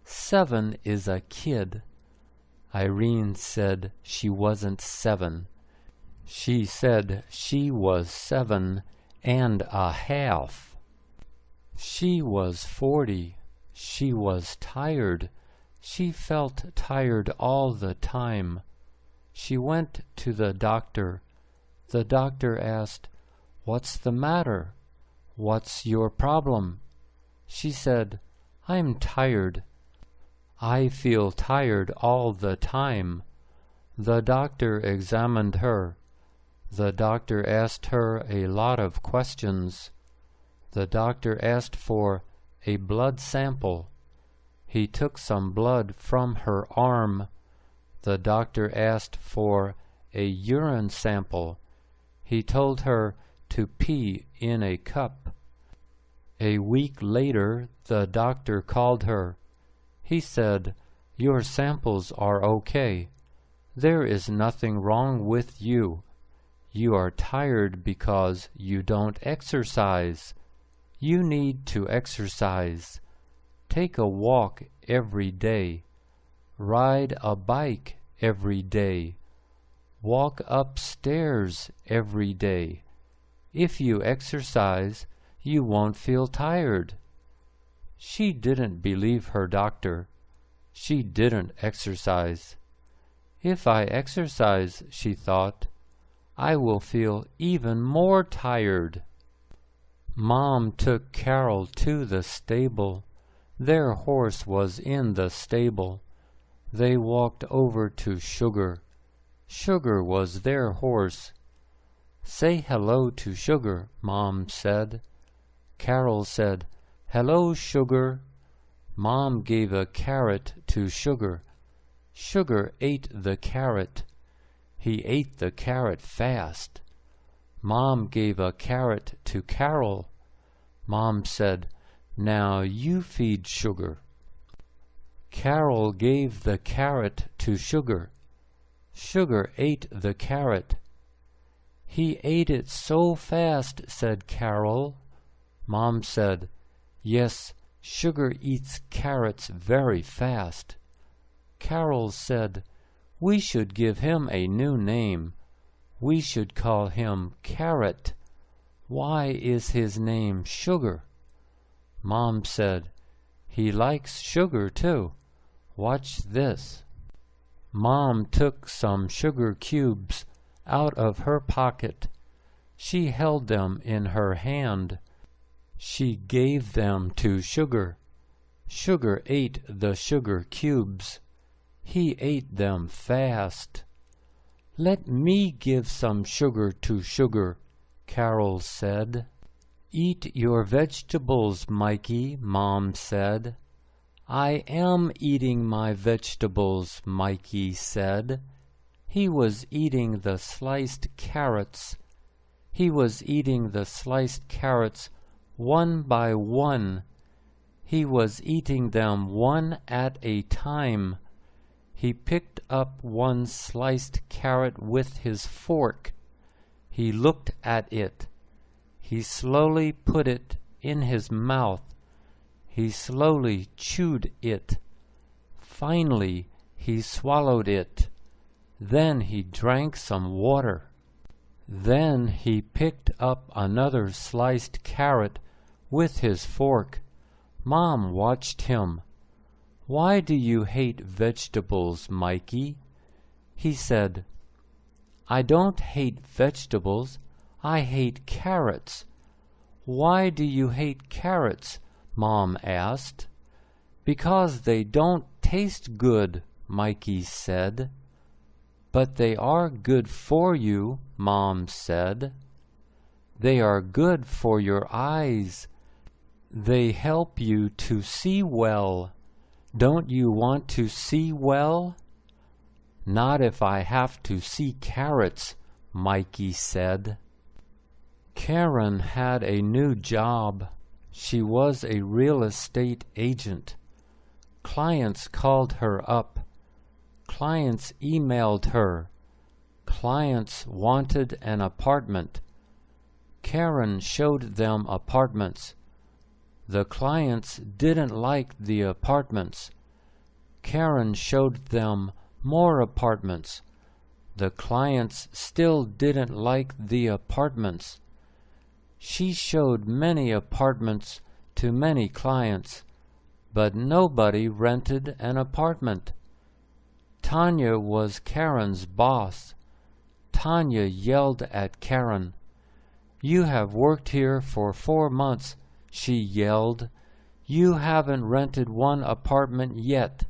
7 is a kid." Irene said she wasn't 7. She said she was 7.5. She was 40. She was tired. She felt tired all the time. She went to the doctor. The doctor asked, "What's the matter? What's your problem?" She said, "I'm tired. I feel tired all the time." The doctor examined her. The doctor asked her a lot of questions. The doctor asked for a blood sample. He took some blood from her arm. The doctor asked for a urine sample. He told her to pee in a cup. A week later, the doctor called her. He said, "Your samples are okay. There is nothing wrong with you. You are tired because you don't exercise. You need to exercise. Take a walk every day. Ride a bike every day. Walk upstairs every day. If you exercise, you won't feel tired." She didn't believe her doctor. She didn't exercise. "If I exercise," she thought, "I will feel even more tired." Mom took Carol to the stable. Their horse was in the stable. They walked over to Sugar. Sugar was their horse. "Say hello to Sugar," Mom said. Carol said, "Hello, Sugar." Mom gave a carrot to Sugar. Sugar ate the carrot. He ate the carrot fast. Mom gave a carrot to Carol. Mom said, "Now you feed Sugar." Carol gave the carrot to Sugar. Sugar ate the carrot. "He ate it so fast," said Carol. Mom said, "Yes, Sugar eats carrots very fast." Carol said, "We should give him a new name. We should call him Carrot. Why is his name Sugar?" Mom said, "He likes sugar too. Watch this." Mom took some sugar cubes out of her pocket. She held them in her hand. She gave them to Sugar. Sugar ate the sugar cubes. He ate them fast. "Let me give some sugar to Sugar," Carol said. "Eat your vegetables, Mikey," Mom said. "I am eating my vegetables," Mikey said. He was eating the sliced carrots. He was eating the sliced carrots one by one. He was eating them one at a time. He picked up one sliced carrot with his fork. He looked at it. He slowly put it in his mouth. He slowly chewed it. Finally, he swallowed it. Then he drank some water. Then he picked up another sliced carrot with his fork. Mom watched him. "Why do you hate vegetables, Mikey?" He said, "I don't hate vegetables. I hate carrots." "Why do you hate carrots?" Mom asked. "Because they don't taste good," Mikey said. "But they are good for you," Mom said. "They are good for your eyes. They help you to see well. Don't you want to see well?" "Not if I have to see carrots," Mikey said. Karen had a new job. She was a real estate agent. Clients called her up. Clients emailed her. Clients wanted an apartment. Karen showed them apartments. The clients didn't like the apartments. Karen showed them more apartments. The clients still didn't like the apartments. She showed many apartments to many clients, but nobody rented an apartment. Tanya was Karen's boss. Tanya yelled at Karen. "You have worked here for 4 months," she yelled. "You haven't rented one apartment yet.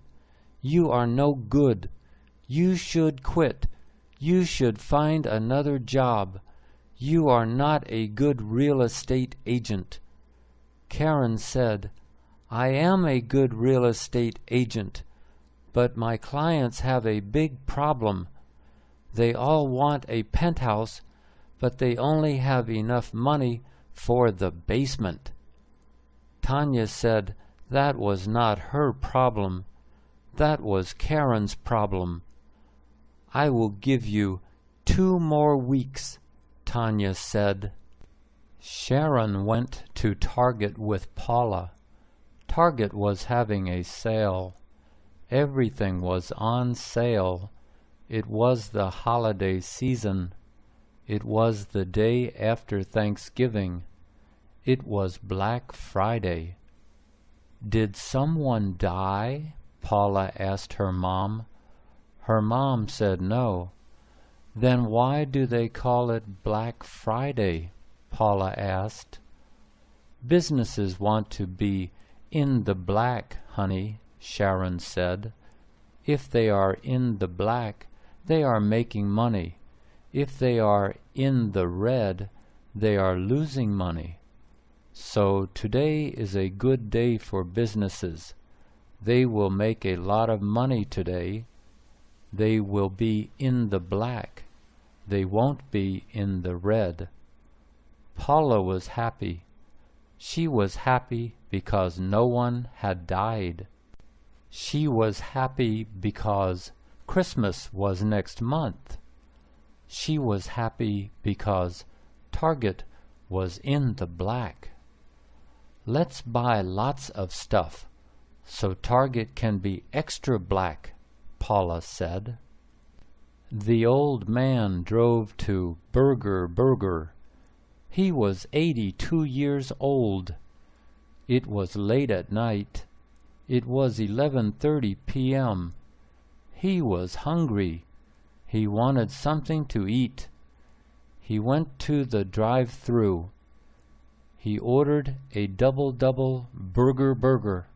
You are no good. You should quit. You should find another job. You are not a good real estate agent." Karen said, "I am a good real estate agent, but my clients have a big problem. They all want a penthouse, but they only have enough money for the basement." Tanya said that was not her problem. That was Karen's problem. "I will give you 2 more weeks," Tanya said. Sharon went to Target with Paula. Target was having a sale. Everything was on sale. It was the holiday season. It was the day after Thanksgiving. It was Black Friday. "Did someone die?" Paula asked her mom. Her mom said no. "Then why do they call it Black Friday?" Paula asked. "Businesses want to be in the black, honey," Sharon said. "If they are in the black, they are making money. If they are in the red, they are losing money. So today is a good day for businesses. They will make a lot of money today. They will be in the black. They won't be in the red. Paula was happy. She was happy because no one had died. She was happy because Christmas was next month. She was happy because Target was in the black. Let's buy lots of stuff so Target can be extra black, Paula said. The old man drove to Burger. He was 82 years old. It was late at night. It was 11:30 p.m. He was hungry. He wanted something to eat. He went to the drive-thru. He ordered a double burger.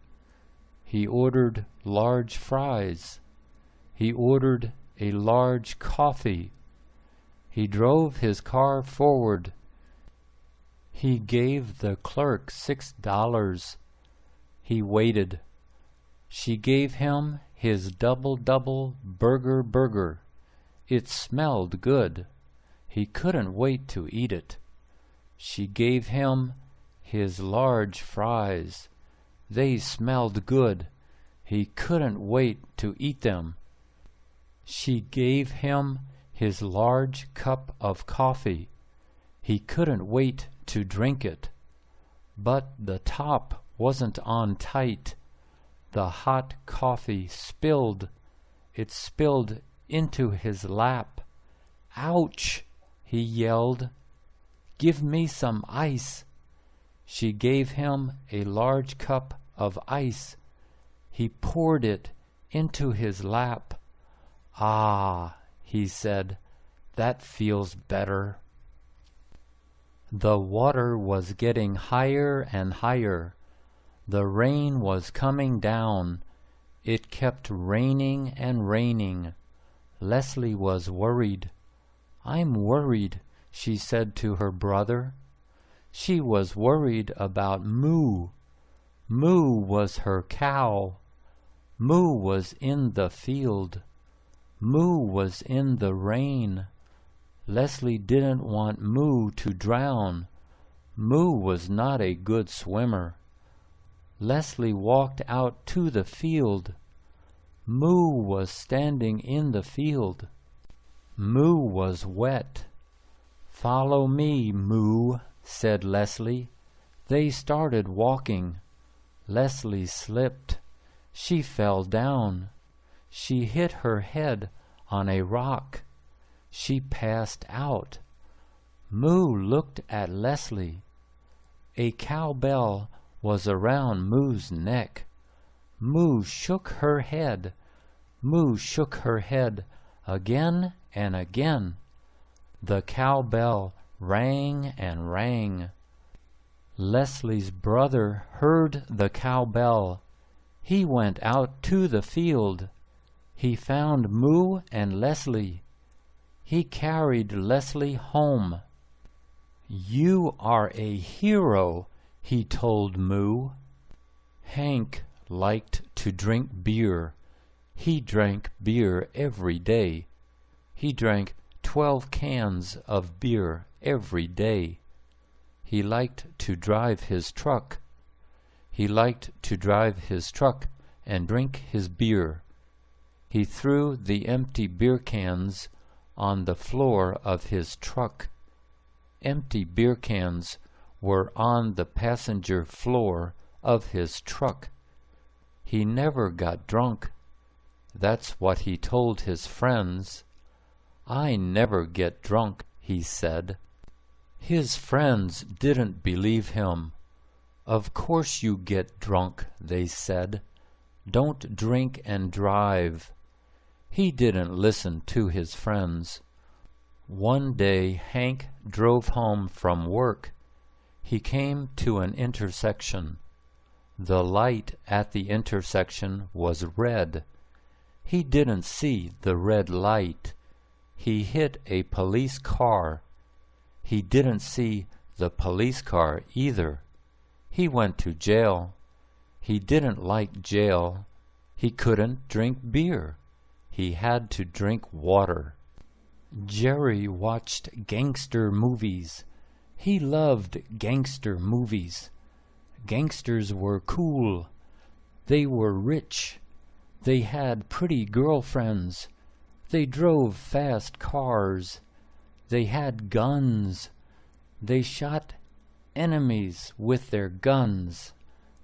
He ordered large fries. He ordered a large coffee. He drove his car forward. He gave the clerk $6. He waited. She gave him his double burger. It smelled good. He couldn't wait to eat it. She gave him his large fries. They smelled good. He couldn't wait to eat them. She gave him his large cup of coffee. He couldn't wait to drink it. But the top wasn't on tight. The hot coffee spilled. It spilled into his lap. Ouch! He yelled. Give me some ice. She gave him a large cup of ice. He poured it into his lap. Ah, he said, that feels better. The water was getting higher and higher. The rain was coming down. It kept raining and raining. Leslie was worried. I'm worried, she said to her brother. She was worried about Moo. Moo was her cow. Moo was in the field. Moo was in the rain. Leslie didn't want Moo to drown. Moo was not a good swimmer. Leslie walked out to the field. Moo was standing in the field. Moo was wet. Follow me, Moo, said Leslie. They started walking. Leslie slipped. She fell down. She hit her head on a rock. She passed out. Moo looked at Leslie. A cowbell was around Moo's neck. Moo shook her head. Moo shook her head again and again. The cowbell rang and rang. Leslie's brother heard the cowbell. He went out to the field. He found Moo and Leslie. He carried Leslie home. You are a hero, he told Moo. Hank liked to drink beer. He drank beer every day. He drank 12 cans of beer every day. He liked to drive his truck. He liked to drive his truck and drink his beer. He threw the empty beer cans on the floor of his truck. Empty beer cans were on the passenger floor of his truck. He never got drunk. That's what he told his friends. I never get drunk, he said. His friends didn't believe him. Of course you get drunk, they said. Don't drink and drive. He didn't listen to his friends. One day Hank drove home from work. He came to an intersection. The light at the intersection was red. He didn't see the red light. He hit a police car. He didn't see the police car either. He went to jail. He didn't like jail. He couldn't drink beer. He had to drink water. Jerry watched gangster movies. He loved gangster movies. Gangsters were cool. They were rich. They had pretty girlfriends. They drove fast cars. They had guns. They shot enemies with their guns.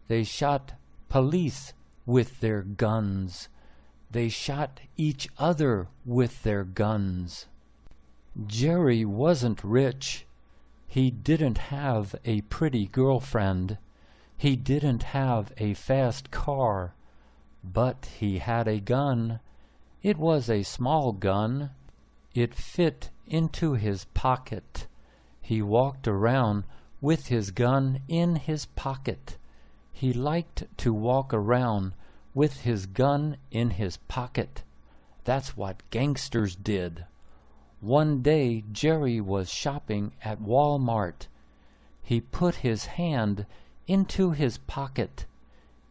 They shot police with their guns. They shot each other with their guns. Jerry wasn't rich. He didn't have a pretty girlfriend. He didn't have a fast car. But he had a gun. It was a small gun. It fit into his pocket. He walked around with his gun in his pocket. He liked to walk around with his gun in his pocket. That's what gangsters did. One day Jerry was shopping at Walmart. He put his hand into his pocket.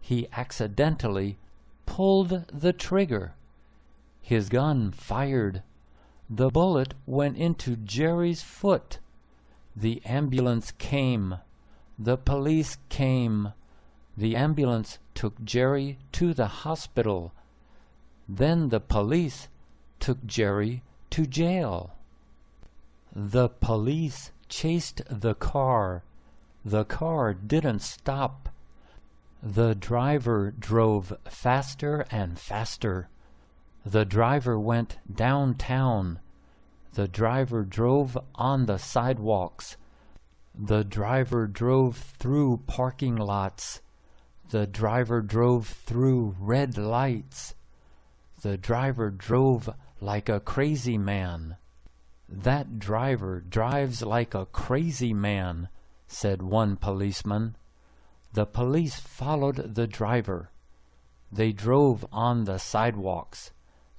He accidentally pulled the trigger. His gun fired. The bullet went into Jerry's foot. The ambulance came. The police came. The ambulance took Jerry to the hospital. Then the police took Jerry to jail. The police chased the car. The car didn't stop. The driver drove faster and faster. The driver went downtown. The driver drove on the sidewalks. The driver drove through parking lots. The driver drove through red lights. The driver drove like a crazy man. That driver drives like a crazy man, said one policeman. The police followed the driver. They drove on the sidewalks.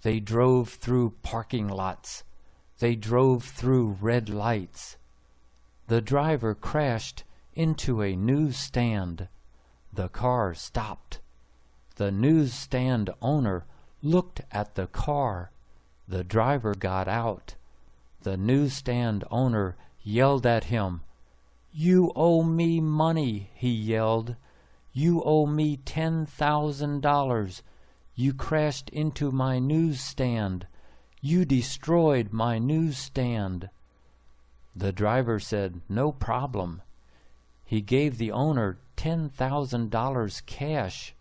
They drove through parking lots. They drove through red lights. The driver crashed into a newsstand. The car stopped. The newsstand owner looked at the car. The driver got out. The newsstand owner yelled at him. "You owe me money," he yelled. "You owe me $10,000. You crashed into my newsstand. You destroyed my newsstand." The driver said, "No problem." He gave the owner $10,000 cash.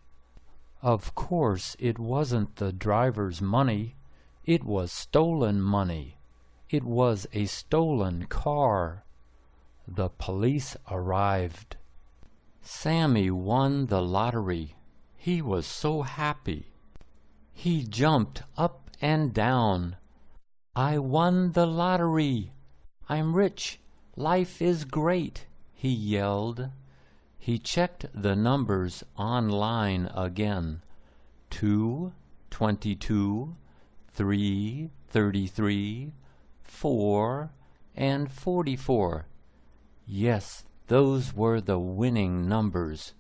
Of course, it wasn't the driver's money. It was stolen money. It was a stolen car. The police arrived. Sammy won the lottery. He was so happy. He jumped up and down. "I won the lottery. I'm rich. Life is great," he yelled. He checked the numbers online again. 2, 22, 3, 33, 4, and 44. Yes, those were the winning numbers.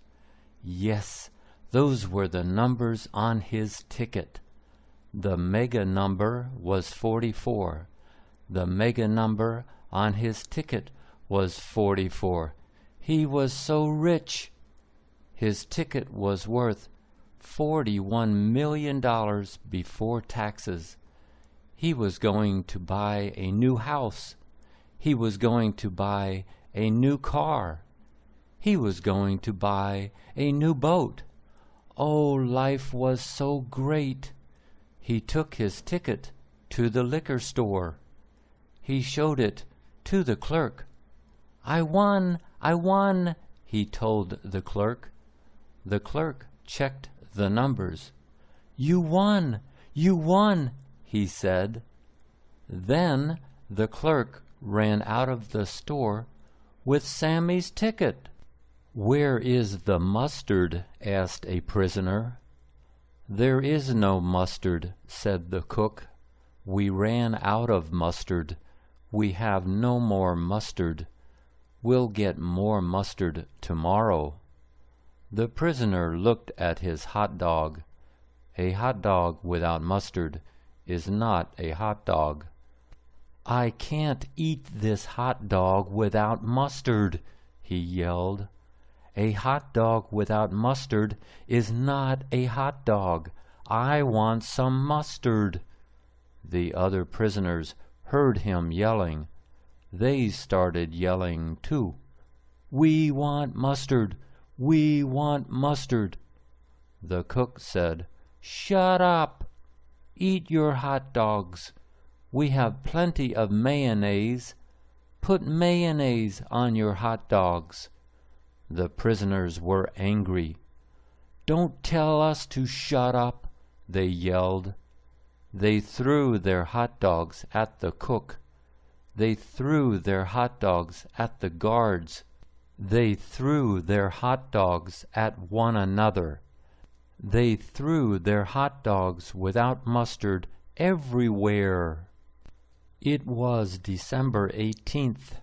Yes, those were the numbers on his ticket. The mega number was 44. The mega number on his ticket was 44. He was so rich. His ticket was worth $41 million before taxes. He was going to buy a new house. He was going to buy a new car. He was going to buy a new boat. Oh, life was so great. He took his ticket to the liquor store. He showed it to the clerk. I won, he told the clerk. The clerk checked the numbers. You won, he said. Then the clerk ran out of the store with Sammy's ticket. Where is the mustard? Asked a prisoner. There is no mustard, said the cook. We ran out of mustard. We have no more mustard. We'll get more mustard tomorrow. The prisoner looked at his hot dog. A hot dog without mustard is not a hot dog. I can't eat this hot dog without mustard, he yelled. A hot dog without mustard is not a hot dog. I want some mustard. The other prisoners heard him yelling. They started yelling too. We want mustard. We want mustard. The cook said, Shut up! Eat your hot dogs. We have plenty of mayonnaise. Put mayonnaise on your hot dogs. The prisoners were angry. Don't tell us to shut up, they yelled. They threw their hot dogs at the cook. They threw their hot dogs at the guards. They threw their hot dogs at one another. They threw their hot dogs without mustard everywhere. It was December 18th.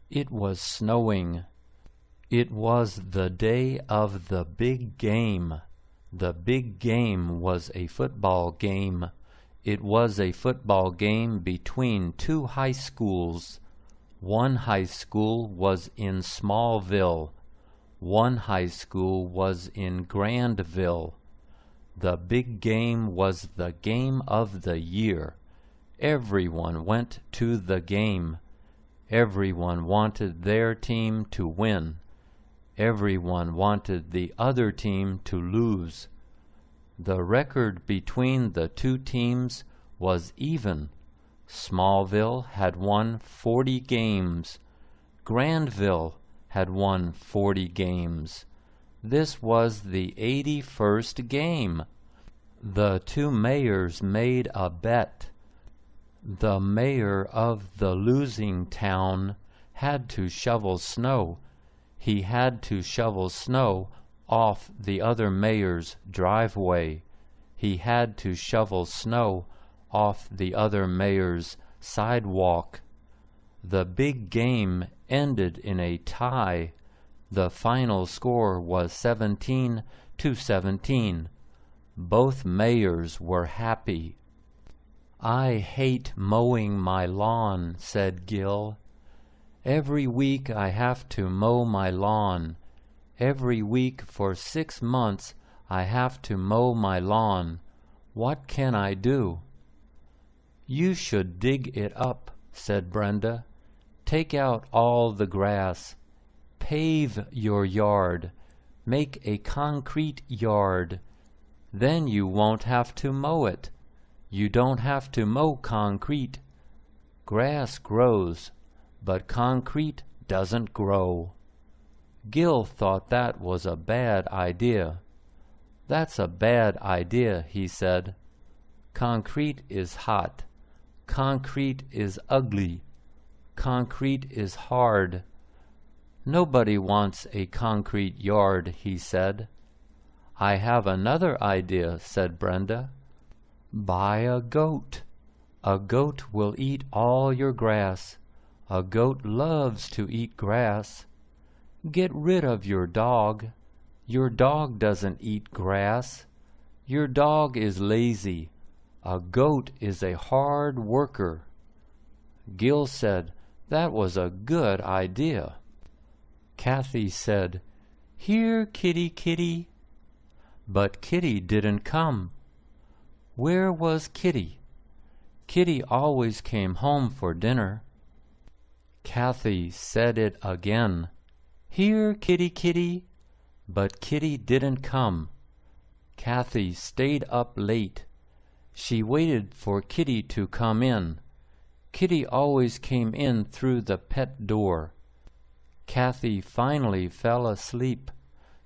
It was snowing. It was the day of the big game. The big game was a football game. It was a football game between two high schools. One high school was in Smallville. One high school was in Grandville. The big game was the game of the year. Everyone went to the game. Everyone wanted their team to win. Everyone wanted the other team to lose. The record between the two teams was even. Smallville had won 40 games. Grandville had won 40 games. This was the 81st game. The two mayors made a bet. The mayor of the losing town had to shovel snow. He had to shovel snow off the other mayor's driveway. He had to shovel snow off the other mayor's sidewalk. The big game ended in a tie. The final score was 17-17. Both mayors were happy. I hate mowing my lawn, said Gil. Every week I have to mow my lawn. Every week for 6 months I have to mow my lawn. What can I do? You should dig it up, said Brenda. Take out all the grass. Pave your yard. Make a concrete yard. Then you won't have to mow it. You don't have to mow concrete. Grass grows, but concrete doesn't grow. Gil thought that was a bad idea. That's a bad idea, he said. Concrete is hot. Concrete is ugly. Concrete is hard. Nobody wants a concrete yard, he said. I have another idea, said Brenda. Buy a goat. A goat will eat all your grass. A goat loves to eat grass. Get rid of your dog. Your dog doesn't eat grass. Your dog is lazy. A goat is a hard worker. Gil said that was a good idea. Kathy said, Here, Kitty, Kitty. But Kitty didn't come. Where was Kitty? Kitty always came home for dinner. Kathy said it again. Here, Kitty, Kitty. But Kitty didn't come. Kathy stayed up late. She waited for Kitty to come in. Kitty always came in through the pet door. Kathy finally fell asleep.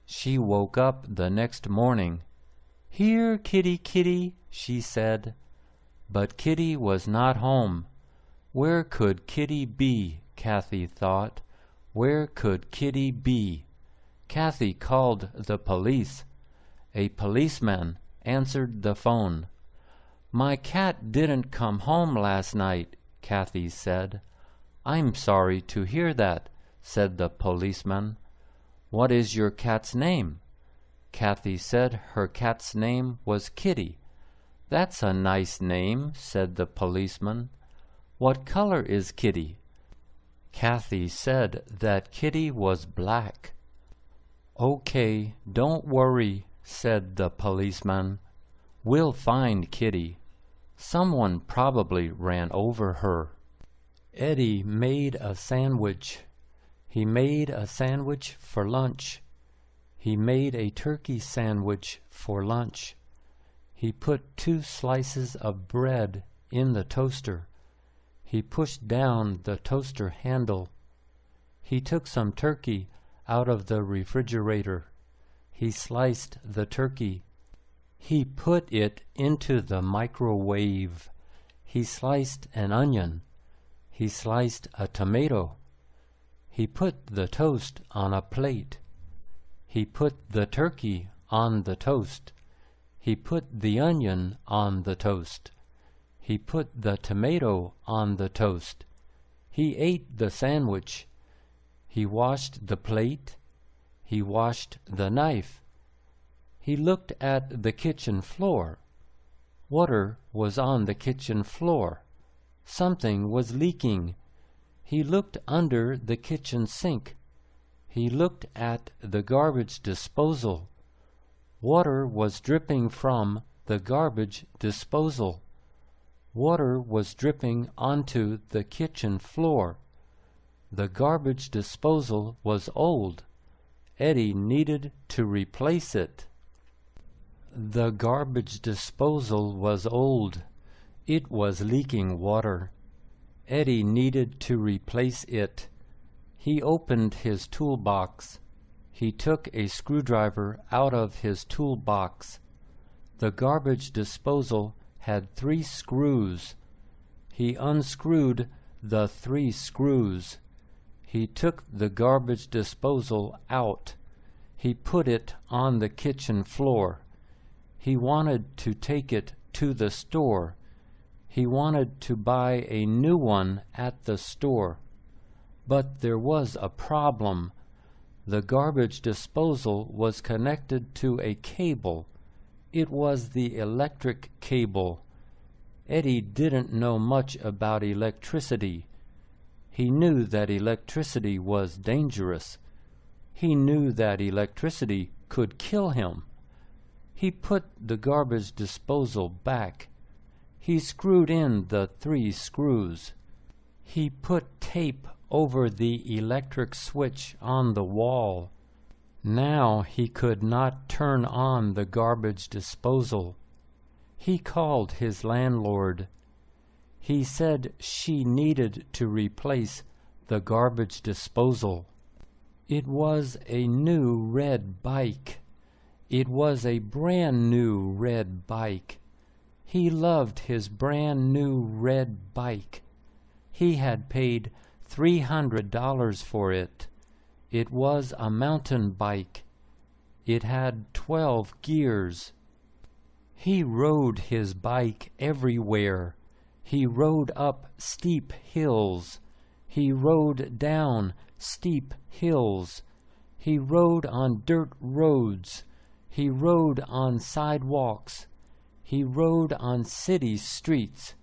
She woke up the next morning. Here, Kitty, Kitty, she said. But Kitty was not home. Where could Kitty be? Kathy thought. Where could Kitty be? Kathy called the police. A policeman answered the phone. My cat didn't come home last night, Kathy said. I'm sorry to hear that, said the policeman. What is your cat's name? Kathy said her cat's name was Kitty. "That's a nice name," said the policeman. "What color is Kitty?" Kathy said that Kitty was black. "Okay, don't worry," said the policeman. "We'll find Kitty. Someone probably ran over her." Eddie made a sandwich. He made a sandwich for lunch. He made a turkey sandwich for lunch. He put 2 slices of bread in the toaster. He pushed down the toaster handle. He took some turkey out of the refrigerator. He sliced the turkey. He put it into the microwave. He sliced an onion. He sliced a tomato. He put the toast on a plate. He put the turkey on the toast. He put the onion on the toast. He put the tomato on the toast. He ate the sandwich. He washed the plate. He washed the knife. He looked at the kitchen floor. Water was on the kitchen floor. Something was leaking. He looked under the kitchen sink. He looked at the garbage disposal. Water was dripping from the garbage disposal. Water was dripping onto the kitchen floor. The garbage disposal was old. Eddie needed to replace it. The garbage disposal was old. It was leaking water. Eddie needed to replace it. He opened his toolbox. He took a screwdriver out of his toolbox. The garbage disposal had 3 screws. He unscrewed the 3 screws. He took the garbage disposal out. He put it on the kitchen floor. He wanted to take it to the store. He wanted to buy a new one at the store. But there was a problem. The garbage disposal was connected to a cable. It was the electric cable. Eddie didn't know much about electricity. He knew that electricity was dangerous. He knew that electricity could kill him. He put the garbage disposal back. He screwed in the 3 screws. He put tape over the electric switch on the wall. Now he could not turn on the garbage disposal. He called his landlord. He said she needed to replace the garbage disposal. It was a new red bike. It was a brand new red bike. He loved his brand new red bike. He had paid $300 for it. It was a mountain bike. It had 12 gears. He rode his bike everywhere. He rode up steep hills. He rode down steep hills. He rode on dirt roads. He rode on sidewalks. He rode on city streets.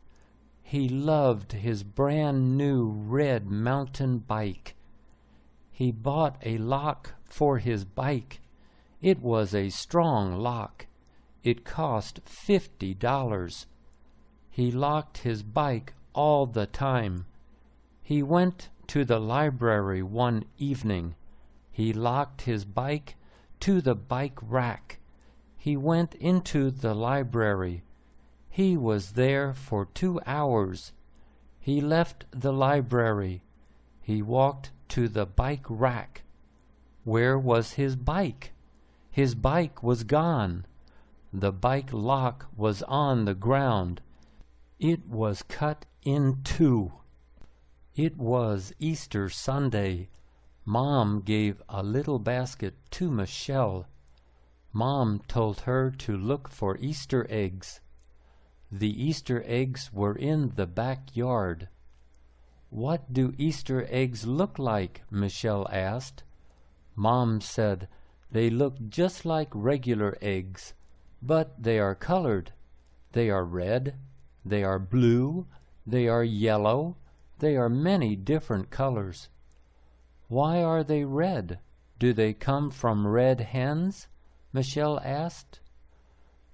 He loved his brand new red mountain bike. He bought a lock for his bike. It was a strong lock. It cost $50. He locked his bike all the time. He went to the library one evening. He locked his bike to the bike rack. He went into the library. He was there for 2 hours. He left the library. He walked to the bike rack. Where was his bike? His bike was gone. The bike lock was on the ground. It was cut in 2. It was Easter Sunday. Mom gave a little basket to Michelle. Mom told her to look for Easter eggs. The Easter eggs were in the backyard. "What do Easter eggs look like?" Michelle asked. Mom said, They look just like regular eggs, but they are colored. They are red, they are blue, they are yellow, they are many different colors. Why are they red? Do they come from red hens? Michelle asked.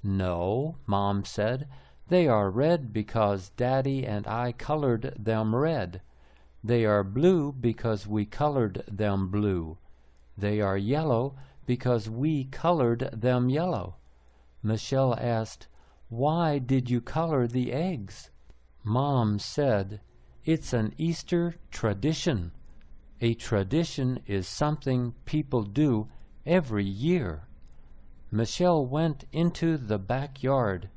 No, Mom said. They are red because Daddy and I colored them red. They are blue because we colored them blue. They are yellow because we colored them yellow. Michelle asked, Why did you color the eggs? Mom said, It's an Easter tradition. A tradition is something people do every year. Michelle went into the backyard.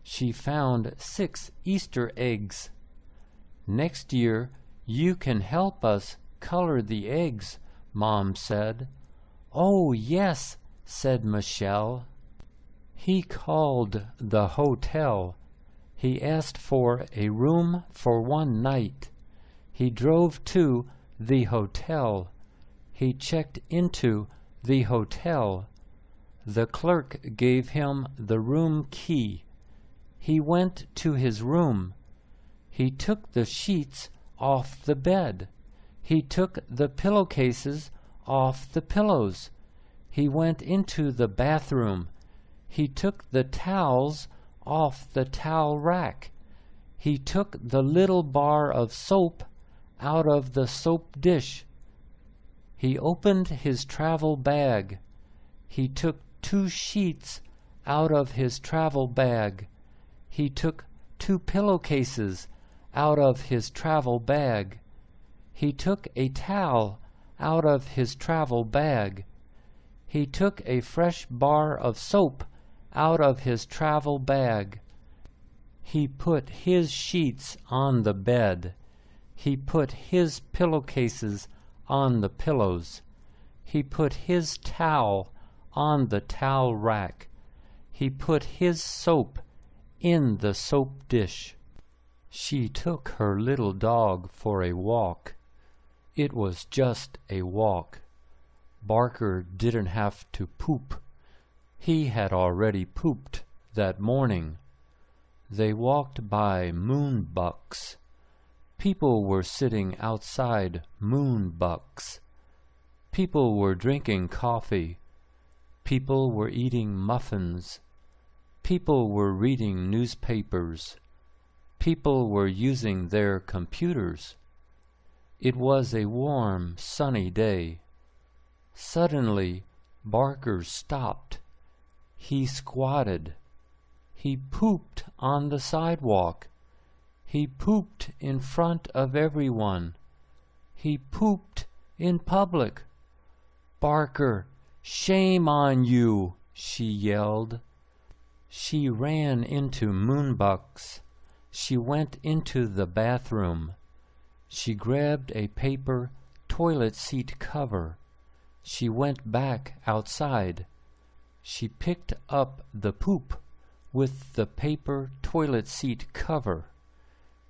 She found 6 Easter eggs. Next year, you can help us color the eggs, Mom said. Oh, yes, said Michelle. He called the hotel. He asked for a room for one night. He drove to the hotel. He checked into the hotel. The clerk gave him the room key. He went to his room. He took the sheets off the bed. He took the pillowcases off the pillows. He went into the bathroom. He took the towels off the towel rack. He took the little bar of soap out of the soap dish. He opened his travel bag. He took 2 sheets out of his travel bag. He took 2 pillowcases out of his travel bag. He took a towel out of his travel bag. He took a fresh bar of soap out of his travel bag. He put his sheets on the bed. He put his pillowcases on the pillows. He put his towel on the towel rack. He put his soap in the soap dish. She took her little dog for a walk. It was just a walk. Barker didn't have to poop. He had already pooped that morning. They walked by moonbucks. People were sitting outside moonbucks. People were drinking coffee. People were eating muffins. People were reading newspapers. People were using their computers. It was a warm, sunny day. Suddenly, Barker stopped. He squatted. He pooped on the sidewalk. He pooped in front of everyone. He pooped in public. Barker, shame on you, she yelled. She ran into Moonbucks. She went into the bathroom. She grabbed a paper toilet seat cover. She went back outside. She picked up the poop with the paper toilet seat cover.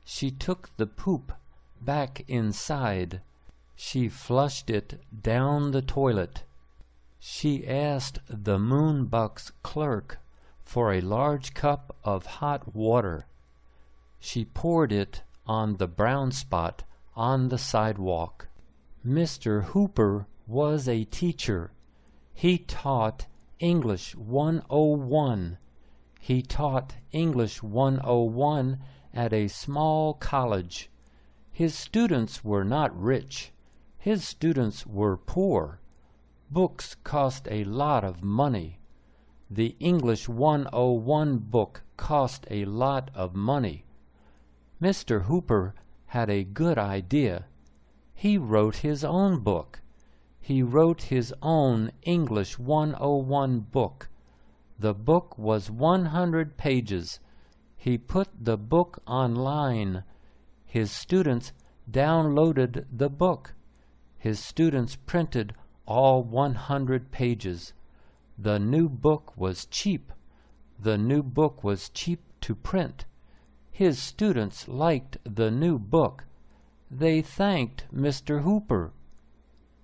She took the poop back inside. She flushed it down the toilet. She asked the Moonbucks clerk for a large cup of hot water. She poured it on the brown spot on the sidewalk. Mr. Hooper was a teacher. He taught English 101. He taught English 101 at a small college. His students were not rich. His students were poor. Books cost a lot of money. The English 101 book cost a lot of money. Mr. Hooper had a good idea. He wrote his own book. He wrote his own English 101 book. The book was 100 pages. He put the book online. His students downloaded the book. His students printed all 100 pages. The new book was cheap. The new book was cheap to print. His students liked the new book. They thanked Mr. Hooper.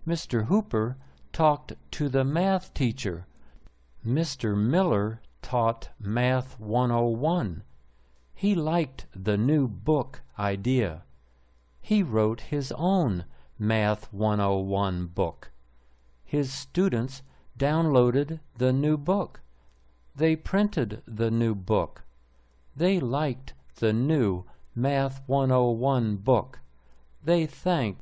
Mr. Hooper talked to the math teacher. Mr. Miller taught Math 101. He liked the new book idea. He wrote his own Math 101 book. His students downloaded the new book. They printed the new book. They liked the new Math 101 book. They thanked